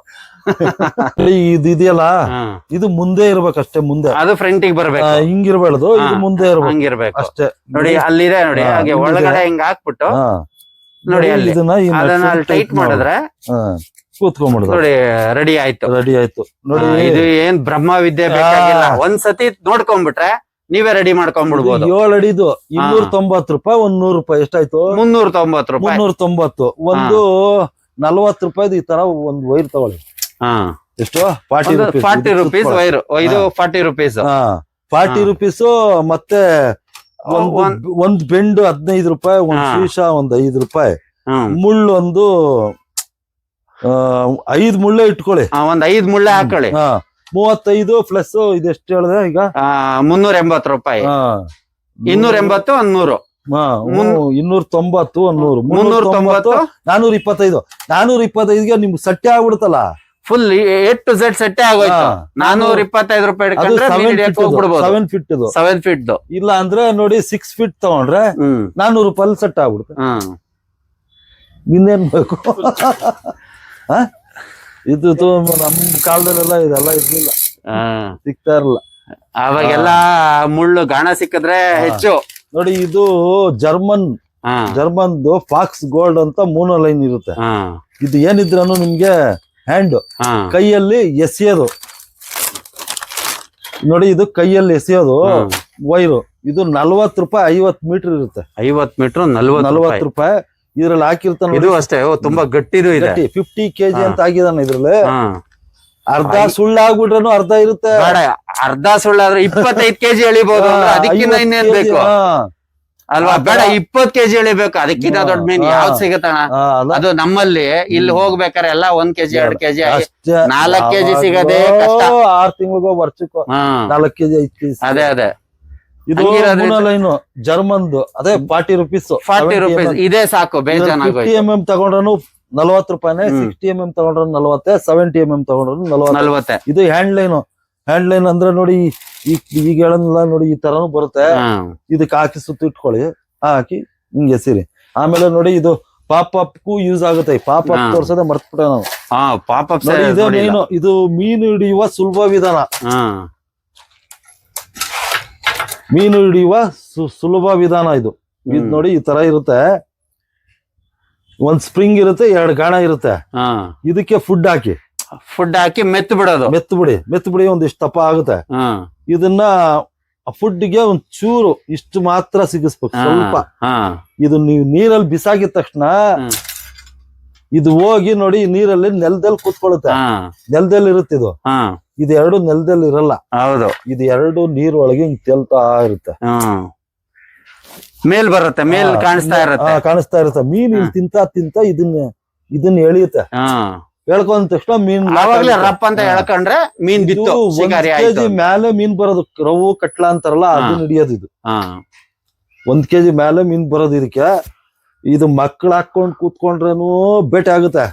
ಇದು ಇದೆಯಲ್ಲ ಇದು ಮುಂದೆ ಇರ್ಬೇಕಷ್ಟೇ. ಮುಂದೆ ಅದು ಫ್ರಂಟಿಗೆ ಬರ್ಬೇಕು, ಹಿಂಗಿರ್ಬಾರ್ದು. ಇದು ಮುಂದೆ ಹಂಗಿರ್ಬೇಕು ಅಷ್ಟೇ. ನೋಡಿ ಅಲ್ಲಿದೆ ನೋಡಿ ಹಾಗೆ ಒಳಗಡೆ ಹಿಂಗ್ ಹಾಕ್ಬಿಟ್ಟು ನೋಡಿ ಅಲ್ಲಿ ಅದನ್ನ ಟೈಟ್ ಮಾಡಿದ್ರೆ ಕೂತ್ಕೊಂಡ್ಬಿಡುದು. ನೋಡಿ ರೆಡಿ ಆಯ್ತು ನೋಡಿ. ಇದು ಏನ್ ಬ್ರಹ್ಮ ವಿದ್ಯೆ ಬೇಕಾಗಿಲ್ಲ. ಒಂದ್ಸತಿ ನೋಡ್ಕೊಂಡ್ಬಿಟ್ರೆ ನೀವೇ ರೆಡಿ ಮಾಡ್ಕೊಂಡ್ಬಿಡ್ಬೋದು. 7 ಅಡಿದು 290 ರೂಪಾಯಿ. 100 ರೂಪಾಯಿ ಎಷ್ಟಾಯ್ತು? 390 ರೂಪಾಯಿ. 390. ಒಂದು 40 ರೂಪಾಯಿದು ಈ ತರ ಒಂದು ವೈರ್ ತಗೊಳ್ಳಿ. ಎಷ್ಟು? 40 ರೂಪೀಸ್ ವೈರ್. ಇದು 40 ರೂಪೀಸ್. 40 ರೂಪೀಸ್. ಮತ್ತೆ ಒಂದ್ ಬೆಂಡು 15 ರೂಪಾಯಿ. ಒಂದ್ ಶೀಶ ಒಂದ್ 5 ರೂಪಾಯಿ. ಮುಳ್ಳು ಒಂದು 5 ಮುಳ್ಳೆ ಇಟ್ಕೊಳ್ಳಿ. ಒಂದ್ 5 ಮುಳ್ಳೆ ಹಾಕೊಳ್ಳಿ. 35 ಪ್ಲಸ್ ಇದೆಷ್ಟು ಹೇಳಿದೆ ಈಗ? 380 ರೂಪಾಯಿ. 280 100. 290 100 390 425. 425ಗೆ ನಿಮ್ಗೆ ಸಟ್ಟೆ ಆಗ್ಬಿಡುತ್ತಲ್ಲ. ಫುಲ್ A to Z ಸೆಟ್ಟೆ ಆಗೋಯ್ತು. 425 ರೂಪಾಯಿ ಹಿಡ್ಕೊಂಡ್ರೆ 7 ಫೀಟ್ ಇದು. 7 ಫೀಟ್. ಇಲ್ಲ ಅಂದ್ರೆ ನೋಡಿ 6 ಫೀಟ್ ತಗೊಂಡ್ರೆ 400 ರೂಪಾಯಿ ಸೆಟ್ ಆಗ್ಬಿಡುತ್ತೆ. ಇನ್ನೇನ್ ಬೇಕು? ಇದು ನಮ್ ಕಾಲದಲ್ಲೆಲ್ಲ ಇದೆಲ್ಲ ಇರ್ಲಿಲ್ಲ, ಸಿಗ್ತಾ ಇರಲ್ಲ. ಅವಾಗೆಲ್ಲ ಮುಳ್ಳು ಗಾಣ ಸಿಕ್ಕಿದ್ರೆ ಹೆಚ್ಚು. ನೋಡಿ ಇದು ಜರ್ಮನ್ದು ಫಾಕ್ಸ್ ಗೋಲ್ಡ್ ಅಂತ ಲೈನ್ ಇರುತ್ತೆ. ಇದು ಏನಿದ್ರೂ ನಿಮ್ಗೆ ಹ್ಯಾಂಡ್ ಕೈಯಲ್ಲಿ ಎಸೆಯೋದು ನೋಡಿ. ಇದು ಕೈಯಲ್ಲಿ ಎಸೆಯೋದು ವೈರು. ಇದು 40 ರೂಪಾಯಿ 50 ಮೀಟರ್ ಇರುತ್ತೆ. 50 ಮೀಟರ್ 40 ರೂಪಾಯಿ. ಇದ್ರಲ್ಲಿ ಹಾಕಿರ್ತಾನೆ. ಇದು ಅಷ್ಟೇ ತುಂಬಾ ಗಟ್ಟಿದು ಇದೆ. 50 kg ಅಂತ ಆಗಿದಾನೆ ಇದ್ರಲ್ಲಿ. ಅರ್ಧ ಸುಳ್ಳಾಗ್ಬಿಟ್ರೇನು ಅರ್ಧ ಇರುತ್ತೆ. ಅರ್ಧ ಸುಳ್ಳಾದ್ರೆ 25 kg ಎಳಿಬಹುದು. ಅದಕ್ಕಿಂತ ಇನ್ನೇನ್ ಬೇಕು ಅಲ್ವಾ? ಬೇಡ 20 kg ಎಳಿಬೇಕು. ಅದಕ್ಕಿಂತ ದೊಡ್ಡ ಮೀನ್ ಯಾವ್ದು ಸಿಗತ್ತಣ? ಅದು ನಮ್ಮಲ್ಲಿ ಇಲ್ಲಿ ಹೋಗ್ಬೇಕಾರೆ ಎಲ್ಲ 1 kg 2 kg 4 kg ಸಿಗದೆ 6 ತಿಂಗಳಿಗೋ ವರ್ಷಕ್ಕೋ 4 kg 5 kg. ಅದೇ ಇದು ಲೈನು ಜರ್ಮನ್ದು. ಅದೇ 40 ರೂಪೀಸ್. 40 ರೂಪೀಸ್ ಇದೇ ಸಾಕು. ಬೇಜಾನಾಗ 50 mm ತಗೊಂಡ್ರು 40 ರೂಪಾಯಿನೇ. 60 mm ತಗೊಂಡ್ರು 40. 70 mm ತಗೊಂಡ್ರು 40. ಇದು ಹ್ಯಾಂಡ್ ಲೈನ್ ಅಂದ್ರೆ ನೋಡಿ ಈಗ ಹೇಳಲ್ಲ ನೋಡಿ ಈ ತರನು ಬರುತ್ತೆ. ಇದಕ್ಕೆ ಹಾಕಿ ಸುತ್ತ ಇಟ್ಕೊಳ್ಳಿ. ಹಾಕಿ ಹಿಂಗೆ ಎಸಿರಿ. ಆಮೇಲೆ ನೋಡಿ ಇದು ಪಾಪಪ್ಗೂ ಯೂಸ್ ಆಗುತ್ತೆ. ಪಾಪಪ್ ತೋರ್ಸೋದೇ ಮರ್ತ್ಬಿಟ್ಟೆ ನಾವು. ಇದೇ ಮೀನು. ಇದು ಮೀನು ಹಿಡಿಯುವ ಸುಲಭ ವಿಧಾನ. ಮೀನು ಹಿಡಿಯುವ ಸುಲಭ ವಿಧಾನ ಇದು. ಇದು ನೋಡಿ ಈ ತರ ಇರುತ್ತೆ. ಒಂದ್ ಸ್ಪ್ರಿಂಗ್ ಇರುತ್ತೆ, 2 ಗಾಣ ಇರುತ್ತೆ. ಇದಕ್ಕೆ ಫುಡ್ ಹಾಕಿ ಮೆತ್ತು ಬಿಡಿ. ಒಂದಿಷ್ಟು ದಪ್ಪ ಆಗುತ್ತೆ. ಇದನ್ನ ಫುಡ್ಗೆ ಒಂದ್ ಚೂರು ಇಷ್ಟು ಮಾತ್ರ ಸಿಗಿಸ್ಬೇಕು, ಸ್ವಲ್ಪ. ಇದು ನೀವು ನೀರಲ್ಲಿ ಬಿಸಾಕಿದ ತಕ್ಷಣ ಇದು ಹೋಗಿ ನೋಡಿ ನೀರಲ್ಲಿ ನೆಲದಲ್ಲಿ ಕೂತ್ಕೊಳ್ಳುತ್ತೆ. ನೆಲದಲ್ಲಿ ಇರುತ್ತೆ ಇದು. ಇದೆರಡು ನೆಲದಲ್ಲಿ ಇರಲ್ಲ. ಹೌದು. ಇದು ಎರಡು ನೀರ್ ಒಳಗೆ ಹಿಂಗ್ ತೇಲ್ತಾ ಇರುತ್ತೆ. ಮೇಲ್ ಬರುತ್ತೆ, ಮೇಲ್ ಕಾಣಿಸ್ತಾ ಇರುತ್ತೆ. ಮೀನ್ ತಿಂತ ಇದನ್ನ ಎಳಿಯುತ್ತೆ. ಹೇಳ್ಕೊಂಡ ತಕ್ಷಣ ಮೀನ್ ಆವಾಗ್ಲೇ ರಪ್ ಅಂತ ಹೇಳ್ಕೊಂಡ್ರೆ ಮೀನ್ ಬಿತ್ತು ಶಿಕಾರಿ ಆಯ್ತು. ಕೆಜಿ ಮೇಲೆ ಮೀನ್ ಬರೋದು, ರವು ಕಟ್ಲ ಅಂತಾರಲ್ಲ ಅದು ಹಿಡಿಯೋದು ಇದು. 1 ಕೆಜಿ ಮೇಲೆ ಮೀನ್ ಬರೋದು ಇದಕ್ಕೆ. ಇದು ಮಕ್ಳು ಹಾಕೊಂಡ್ ಕೂತ್ಕೊಂಡ್ರೇನು ಬೇಟೆ ಆಗುತ್ತೆ,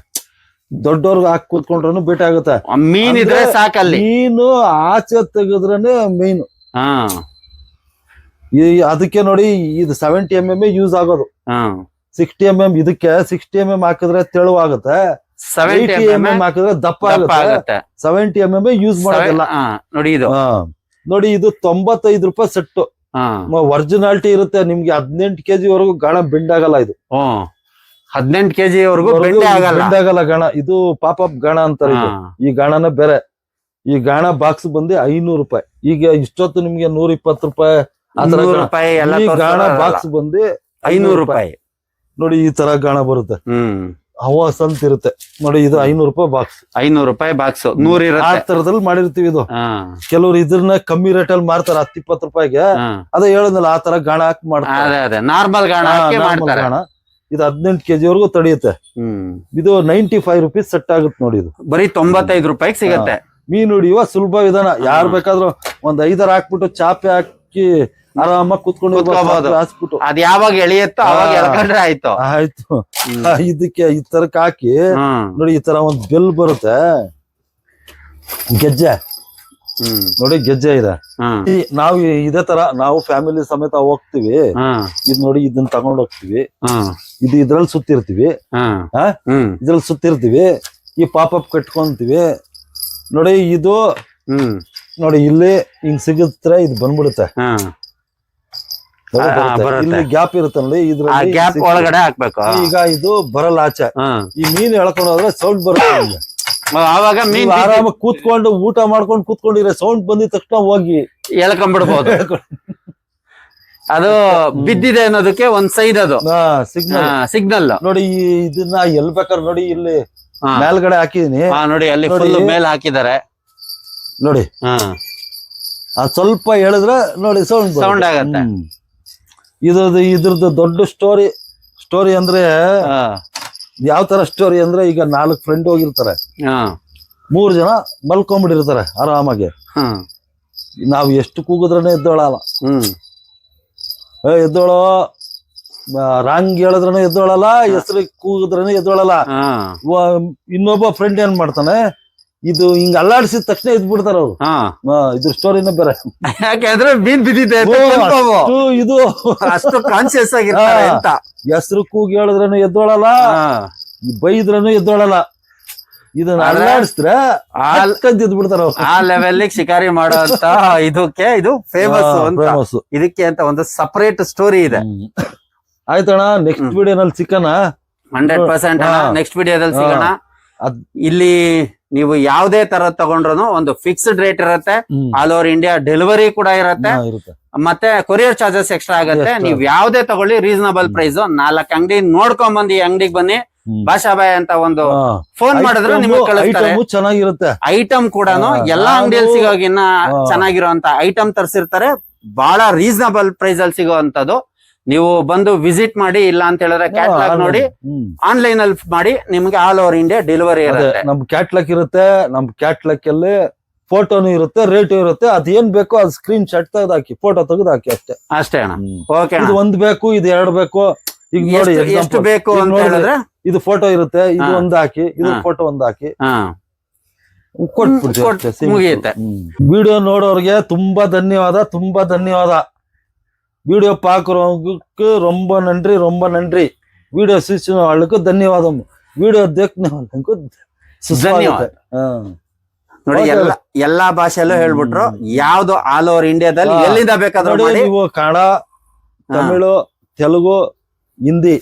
ದೊಡ್ಡವ್ರಿಗೆ ಹಾಕಿ ಕೂತ್ಕೊಂಡ್ರೇನು ಬೇಟೆ ಆಗುತ್ತೆ. ಮೀನ್ ಇದ್ರೆ ಸಾಕಲ್ಲಿ. ಮೀನು ಆಚೆ ತೆಗೆದ್ರೇನೆ ಮೀನು. ಅದಕ್ಕೆ ನೋಡಿ ಇದು 70 mm ಯೂಸ್ ಆಗೋದು. 60 mm ಇದಕ್ಕೆ 60 mm ಹಾಕಿದ್ರೆ ತೆಳುವಾಗುತ್ತೆ, 70 mm ಹಾಕಿದ್ರೆ ದಪ್ಪ ಆಗುತ್ತೆ. 70 mm ಯೂಸ್ ಮಾಡೋದಿಲ್ಲ. ನೋಡಿ ಇದು 95 ರೂಪಾಯಿ ಸೆಟ್. ಒರಿಜಿನಾಲಿಟಿ ಇರುತ್ತೆ. ನಿಮ್ಗೆ 18 kg ವರೆಗೂ ಗಾಣ ಬೆಂಡ್ ಆಗಲ್ಲ. ಇದು 18 kg ವರೆಗೂ ಬೆಂಡ್ ಆಗಲ್ಲ ಗಾಣ. ಇದು ಪಾಪಪ್ ಗಾಣ ಅಂತಾರೆ. ಈ ಗಾಣನ ಬೇರೆ. ಈ ಗಾಣ ಬಾಕ್ಸ್ ಬಂದು 500 ರೂಪಾಯಿ. ಈಗ ಇಷ್ಟೊತ್ತು ನಿಮ್ಗೆ 120 ರೂಪಾಯಿ ಗಾಣ ಬಾಕ್ಸ್ ಬಂದು 500 ರೂಪಾಯಿ. ನೋಡಿ ಈ ತರ ಗಾಣ ಬರುತ್ತೆ. ಹವಾಸ್ ಅಂತ ಇರುತ್ತೆ ನೋಡಿ. ಇದು 500 ರೂಪಾಯಿ ಬಾಕ್ಸ್. 500 ರೂಪಾಯಿ ಬಾಕ್ಸ್ 100 ಆ ತರದಲ್ಲಿ ಮಾಡಿರ್ತೀವಿ. ಇದು ಕೆಲವ್ರು ಇದ್ರನ್ನ ಕಮ್ಮಿ ರೇಟ್ ಅಲ್ಲಿ ಮಾಡ್ತಾರೆ, 10-20 ರೂಪಾಯಿಗೆ. ಅದೇ ಹೇಳದ್ನಲ್ಲ, ಆ ತರ ಗಾಣ ಹಾಕಿ ಮಾಡ್ತಾರೆ. ನಾರ್ಮಲ್ ಗಾಣ. ಇದು 18 kg ವರೆಗೂ ತಡೆಯುತ್ತೆ. ಇದು 95 ರೂಪೀಸ್ ಸೆಟ್ ಆಗುತ್ತೆ ನೋಡಿ. ಇದು ಬರೀ 95 ರೂಪಾಯಿಗೆ ಸಿಗುತ್ತೆ. ಮೀನು ಹಿಡಿಯುವ ಸುಲಭ ವಿಧಾನ. ಯಾರು ಬೇಕಾದ್ರೂ ಒಂದ್ 5 ಹಾಕ್ಬಿಟ್ಟು ಚಾಪೆ ಹಾಕಿ ಆರಾಮಾಗಿ ಕುತ್ಕೊಂಡು ಹಾಕ್ಬಿಟ್ಟು ಅದ್ ಯಾವಾಗ ಎಳಿಯತ್ತೋ ಅವಾಗ ಎಳ್ಕೊಂಡ್ರೆ ಆಯ್ತು. ಇದಕ್ಕೆ ಈ ತರಕ್ ಹಾಕಿ ನೋಡಿ, ಈ ತರ ಒಂದ್ ಬೆಲ್ ಬರುತ್ತೆ, ಗೆಜ್ಜೆ ನೋಡಿ, ಗೆಜ್ಜೆ ಇದೆ. ನಾವು ಇದೇ ತರ ನಾವು ಫ್ಯಾಮಿಲಿ ಸಮೇತ ಹೋಗ್ತಿವಿ. ಇದ್ ನೋಡಿ, ಇದನ್ನ ತಗೊಂಡ್ ಹೋಗ್ತಿವಿ. ಇದು ಇದ್ರಲ್ಲಿ ಸುತ್ತಿರ್ತೀವಿ. ಇದ್ರಲ್ಲಿ ಸುತ್ತಿರ್ತೀವಿ. ಈ ಪಾಪಪ್ ಕಟ್ಕೊಂತೀವಿ ನೋಡಿ. ಇದು ನೋಡಿ ಇಲ್ಲಿ ಹಿಂಗ್ ಸಿಗುತ್ತೆ, ಇದು ಬಂದ್ಬಿಡುತ್ತೆ. ಇಲ್ಲಿ ಗ್ಯಾಪ್ ಇರುತ್ತೆ ನೋಡಿ, ಇದ್ರಲ್ಲಿ ಗ್ಯಾಪ್ ಒಳಗಡೆ ಹಾಕ್ಬೇಕು. ಈಗ ಇದು ಬರಲ್ಲ ಆಚೆ. ಈ ಮೀನ್ ಎಳ್ಕೊಂಡು ಹೋದ್ರೆ ಸೌಂಡ್ ಬರುತ್ತೆ. ಆವಾಗ ಮೀನ್ ಆರಾಮಾಗಿ ಕೂತ್ಕೊಂಡು ಊಟ ಮಾಡ್ಕೊಂಡು ಕೂತ್ಕೊಂಡಿದ್ರೆ ಸೌಂಡ್ ಬಂದಿದ ತಕ್ಷಣ ಹೋಗಿ ಎಳ್ಕೊಂಡ್ಬಿಡ್ಬೋದು. ಅದು ಬಿದ್ದಿದೆ ಅನ್ನೋದಕ್ಕೆ ಒಂದ್ ಸೈಡ್ ಅದು ಸಿಗ್ನಲ್ ನೋಡಿ. ಇದನ್ನ ಎಲ್ ಬೇಕಾದ್ರೆ ನೋಡಿ, ಇಲ್ಲಿ ಮೇಲ್ಗಡೆ ಹಾಕಿದೀನಿ ನೋಡಿ, ಅಲ್ಲಿ ಫುಲ್ ಮೇಲ್ ಹಾಕಿದ್ದಾರೆ ನೋಡಿ. ಸ್ವಲ್ಪ ಹೇಳಿದ್ರೆ ನೋಡಿ ಸೌಂಡ್ ಆಗತ್ತೆ. ಇದ್ರದ್ದು ದೊಡ್ಡ ಸ್ಟೋರಿ ಅಂದ್ರೆ ಯಾವ ತರ ಸ್ಟೋರಿ ಅಂದ್ರೆ, ಈಗ 4 ಫ್ರೆಂಡ್ ಹೋಗಿರ್ತಾರೆ, 3 ಜನ ಮಲ್ಕೊಂಡ್ಬಿಟ್ಟಿರ್ತಾರೆ ಆರಾಮಾಗಿ. ನಾವ್ ಎಷ್ಟು ಕೂಗಿದ್ರನೆ ಎದ್ದೋಳಲ್ಲ. ಎದ್ದೋಳೋ ರಾಂಗ್ ಹೇಳಿದ್ರನೆ ಎದ್ದೋಳಲ್ಲ, ಹೆಸರು ಕೂಗಿದ್ರನೆ ಎದ್ದೋಳಲ್ಲ. ಇನ್ನೊಬ್ಬ ಫ್ರೆಂಡ್ ಏನ್ ಮಾಡ್ತಾನೆ, ಇದು ಹಿಂಗ ಅಲ್ಲಾಡಿಸಿದ ತಕ್ಷಣ ಎದ್ಬಿಡ್ತಾರ ಅವ್ರು. ಇದ್ರ ಸ್ಟೋರಿನ ಬೇರೆ. ಯಾಕಂದ್ರೆ ಮೀನ್ ಬಿದ್ದಿದೆ ಇದು ಅಷ್ಟು ಕಾನ್ಶಿಯಸ್ ಆಗಿರ್ತಾರೆ ಅಂತ. ಹೆಸರು ಕೂಗಿ ಹೇಳಿದ್ರನು ಎದ್ದೋಳಲ್ಲ, ಬೈದ್ರನು ಎದ್ದೋಳಲ್ಲ. ಇದನ್ನ ಅಲ್ಲಾಡಿಸಿದ್ರೆ ಎದ್ಬಿಡ್ತಾರ ಅವ್ರು. ಆ ಲೆವೆಲ್ ಶಿಕಾರಿ ಮಾಡೋಂತ ಇದಕ್ಕೆ ಇದು ಫೇಮಸ್. ಇದಕ್ಕೆ ಅಂತ ಒಂದು ಸಪರೇಟ್ ಸ್ಟೋರಿ ಇದೆ. ಆಯ್ತಣ್ಣ, ನೆಕ್ಸ್ಟ್ ವಿಡಿಯೋನಲ್ಲಿ ಸಿಕ್ಕಣ. 100% ನೆಕ್ಸ್ಟ್ ವಿಡಿಯೋದಲ್ಲಿ ಸಿಗೋಣ. ಇಲ್ಲಿ ನೀವು ಯಾವ್ದೇ ತರ ತಗೊಂಡ್ರು ಒಂದು ಫಿಕ್ಸ್ಡ್ ರೇಟ್ ಇರುತ್ತೆ. ಆಲ್ ಓವರ್ ಇಂಡಿಯಾ ಡೆಲಿವರಿ ಕೂಡ ಇರುತ್ತೆ. ಮತ್ತೆ ಕೊರಿಯರ್ ಚಾರ್ಜಸ್ ಎಕ್ಸ್ಟ್ರಾ ಆಗುತ್ತೆ. ನೀವ್ ಯಾವ್ದೇ ತಗೊಳ್ಳಿ ರೀಸನಬಲ್ ಪ್ರೈಸ್. 4 ಅಂಗಡಿ ನೋಡ್ಕೊಂಡ್ ಬಂದು ಈ ಅಂಗಡಿಗೆ ಬನ್ನಿ. ಭಾಷಾಬಾಯ್ ಅಂತ ಒಂದು ಫೋನ್ ಮಾಡಿದ್ರೆ ನಿಮ್ಗೆ ಕಳಿಸ್ತಾರೆ. ಚೆನ್ನಾಗಿರುತ್ತೆ. ಐಟಮ್ ಕೂಡ ಎಲ್ಲಾ ಅಂಗಡಿಯಲ್ಲಿ ಸಿಗೋಗಿನ್ನ ಚೆನ್ನಾಗಿರುವಂತ ಐಟಮ್ ತರಿಸಿರ್ತಾರೆ. ಬಹಳ ರೀಸನಬಲ್ ಪ್ರೈಸ್ ಅಲ್ಲಿ ಸಿಗೋವಂಥದ್ದು. ನೀವು ಬಂದು ವಿಸಿಟ್ ಮಾಡಿ, ಇಲ್ಲ ಅಂತ ಹೇಳಿದ್ರೆ ಕ್ಯಾಟ್ಲಾಗ್ ನೋಡಿ, ಆನ್ಲೈನ್ ಅಲ್ಲಿ ಮಾಡಿ, ನಿಮ್ಗೆ ಆಲ್ ಓವರ್ ಇಂಡಿಯಾ ಡೆಲಿವರಿ ಇರುತ್ತೆ. ನಮ್ ಕ್ಯಾಟ್ಲಾಗ್ ಇರುತ್ತೆ. ನಮ್ ಕ್ಯಾಟ್ಲಾಗ್ ಅಲ್ಲಿ ಫೋಟೋನು ಇರುತ್ತೆ, ರೇಟು ಇರುತ್ತೆ. ಅದೇನ್ ಬೇಕೋ ಅದು ಸ್ಕ್ರೀನ್ ಶಾಟ್ ತೆಗೆದು ಹಾಕಿ, ಫೋಟೋ ತೆಗೆದು ಹಾಕಿ ಅಷ್ಟೇ ಅಣ್ಣ. ಓಕೆ, ಇದು 1 ಬೇಕು, ಇದು 2 ಬೇಕು. ಈಗ ನೋಡಿ ಎಷ್ಟು ಬೇಕು ಅಂತ ಹೇಳಿದ್ರೆ ಇದು ಫೋಟೋ ಇರುತ್ತೆ, ಇದು 1 ಹಾಕಿ, ಇದು ಫೋಟೋ 1 ಹಾಕಿ ಕೊಟ್ಬಿಡ್ತೀವಿ, ಮುಗಿಯುತ್ತೆ. ವಿಡಿಯೋ ನೋಡೋರ್ಗೆ ತುಂಬಾ ಧನ್ಯವಾದ. வீடியோ பார்க்குறவங்களுக்கு ரொம்ப நன்றி. வீடியோ சிரிச்சுன ஆளுக்கு ಧನ್ಯವಾದம். வீடியೋ देखने वालों ಧನ್ಯವಾದ. ನೋಡಿ, ಎಲ್ಲಾ ಭಾಷೆಯಲ್ಲೂ ಹೇಳ್ಬಿಟ್ರು. ಯಾವ್ದು ಆಲ್ ಓವರ್ ಇಂಡಿಯಾದಲ್ಲಿ ಎಲ್ಲಿಂದ ಬೇಕಾದ್ರೂ ನೀವು ಕನ್ನಡ, ತಮಿಳು, ತೆಲುಗು, ಹಿಂದಿ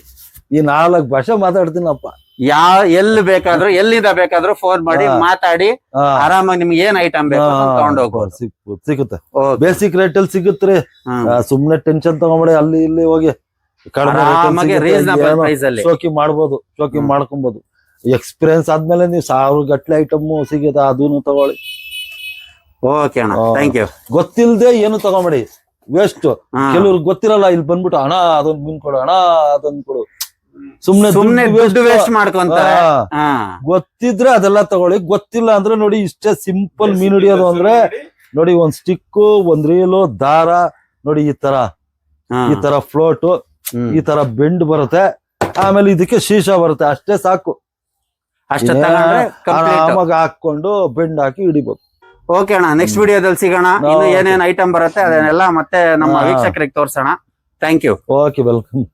ಈ 4 ಭಾಷೆ ಮಾತಾಡ್ತೀನಪ್ಪ. ಎಲ್ಲಿ ಬೇಕಾದ್ರೂ ಎಲ್ಲಿಂದ ಬೇಕಾದ್ರೂ ಫೋನ್ ಮಾಡಿ ಮಾತಾಡಿ ಆರಾಮಾಗಿ ನಿಮ್ಗೆ ಏನ್ ಐಟಮ್ ಬೇಕು ತಗೊಂಡ್ ಹೋಗ್ಬೋದು. ಸಿಗುತ್ತೆ, ಬೇಸಿಕ್ ರೇಟ್ ಅಲ್ಲಿ ಸಿಗುತ್ತೆ. ಸುಮ್ನೆ ಟೆನ್ಷನ್ ತಗೊಂಡ್ಬಿಡಿ, ಅಲ್ಲಿ ಇಲ್ಲಿ ಹೋಗಿ ಶೋಕಿ ಮಾಡ್ಬೋದು, ಶೋಕಿ ಮಾಡ್ಕೊಬಹುದು. ಎಕ್ಸ್ಪೀರಿಯನ್ಸ್ ಆದ್ಮೇಲೆ ನೀವು 1000 ಗಟ್ಲೆ ಐಟಮ್ ಸಿಗುತ್ತೆ, ಅದನ್ನು ತಗೊಳ್ಳಿ. ಓಕೆ ಅಣ್ಣ, ಥ್ಯಾಂಕ್ ಯು. ಗೊತ್ತಿಲ್ದೆ ಏನು ತಗೊಂಬಿಡಿ, ವೇಸ್ಟ್. ಕೆಲವ್ರಿಗೆ ಗೊತ್ತಿರಲ್ಲ, ಇಲ್ಲಿ ಬಂದ್ಬಿಟ್ಟು ಅಣ್ಣ ಅದೊಂದು ಮೀನ್ ಕೊಡು, ಅಣ್ಣ ಅದೊಂದು ಕೊಡು. ಸುಮ್ನೆ ದುಡ್ಡು ವೇಸ್ಟ್ ಮಾಡ್ಕೊಂತಾರೆ. ಗೊತ್ತಿದ್ರೆ ಅದೆಲ್ಲ ತಗೊಳ್ಳಿ, ಗೊತ್ತಿಲ್ಲ ಅಂದ್ರೆ ನೋಡಿ ಇಷ್ಟೇ ಸಿಂಪಲ್ ಮೀನ್ ಹಿಡಿಯೋದು ಅಂದ್ರೆ ನೋಡಿ, ಒಂದ್ ಸ್ಟಿಕ್, ಒಂದ್ ರೀಲು, ದಾರ ನೋಡಿ, ಈ ತರ ಫ್ಲೋಟ್, ಈ ತರ ಬೆಂಡ್ ಬರುತ್ತೆ, ಆಮೇಲೆ ಇದಕ್ಕೆ ಶೀಶ ಬರುತ್ತೆ, ಅಷ್ಟೇ ಸಾಕು. ಅಷ್ಟೇ ತಗೊಂಡ್ರೆ ಆರಾಮಾಗ ಹಾಕೊಂಡು ಬೆಂಡ್ ಹಾಕಿ ಹಿಡಿಬಹುದು. ಓಕೆ ಅಣ್ಣ, ನೆಕ್ಸ್ಟ್ ವಿಡಿಯೋದಲ್ಲಿ ಸಿಗೋಣ. ಇನ್ನು ಏನೇನ್ ಐಟಮ್ ಬರುತ್ತೆ ಅದನ್ನೆಲ್ಲ ಮತ್ತೆ ನಮ್ಮ ವೀಕ್ಷಕರಿಗೆ ತೋರ್ಸೋಣ. Thank you. Okay, welcome.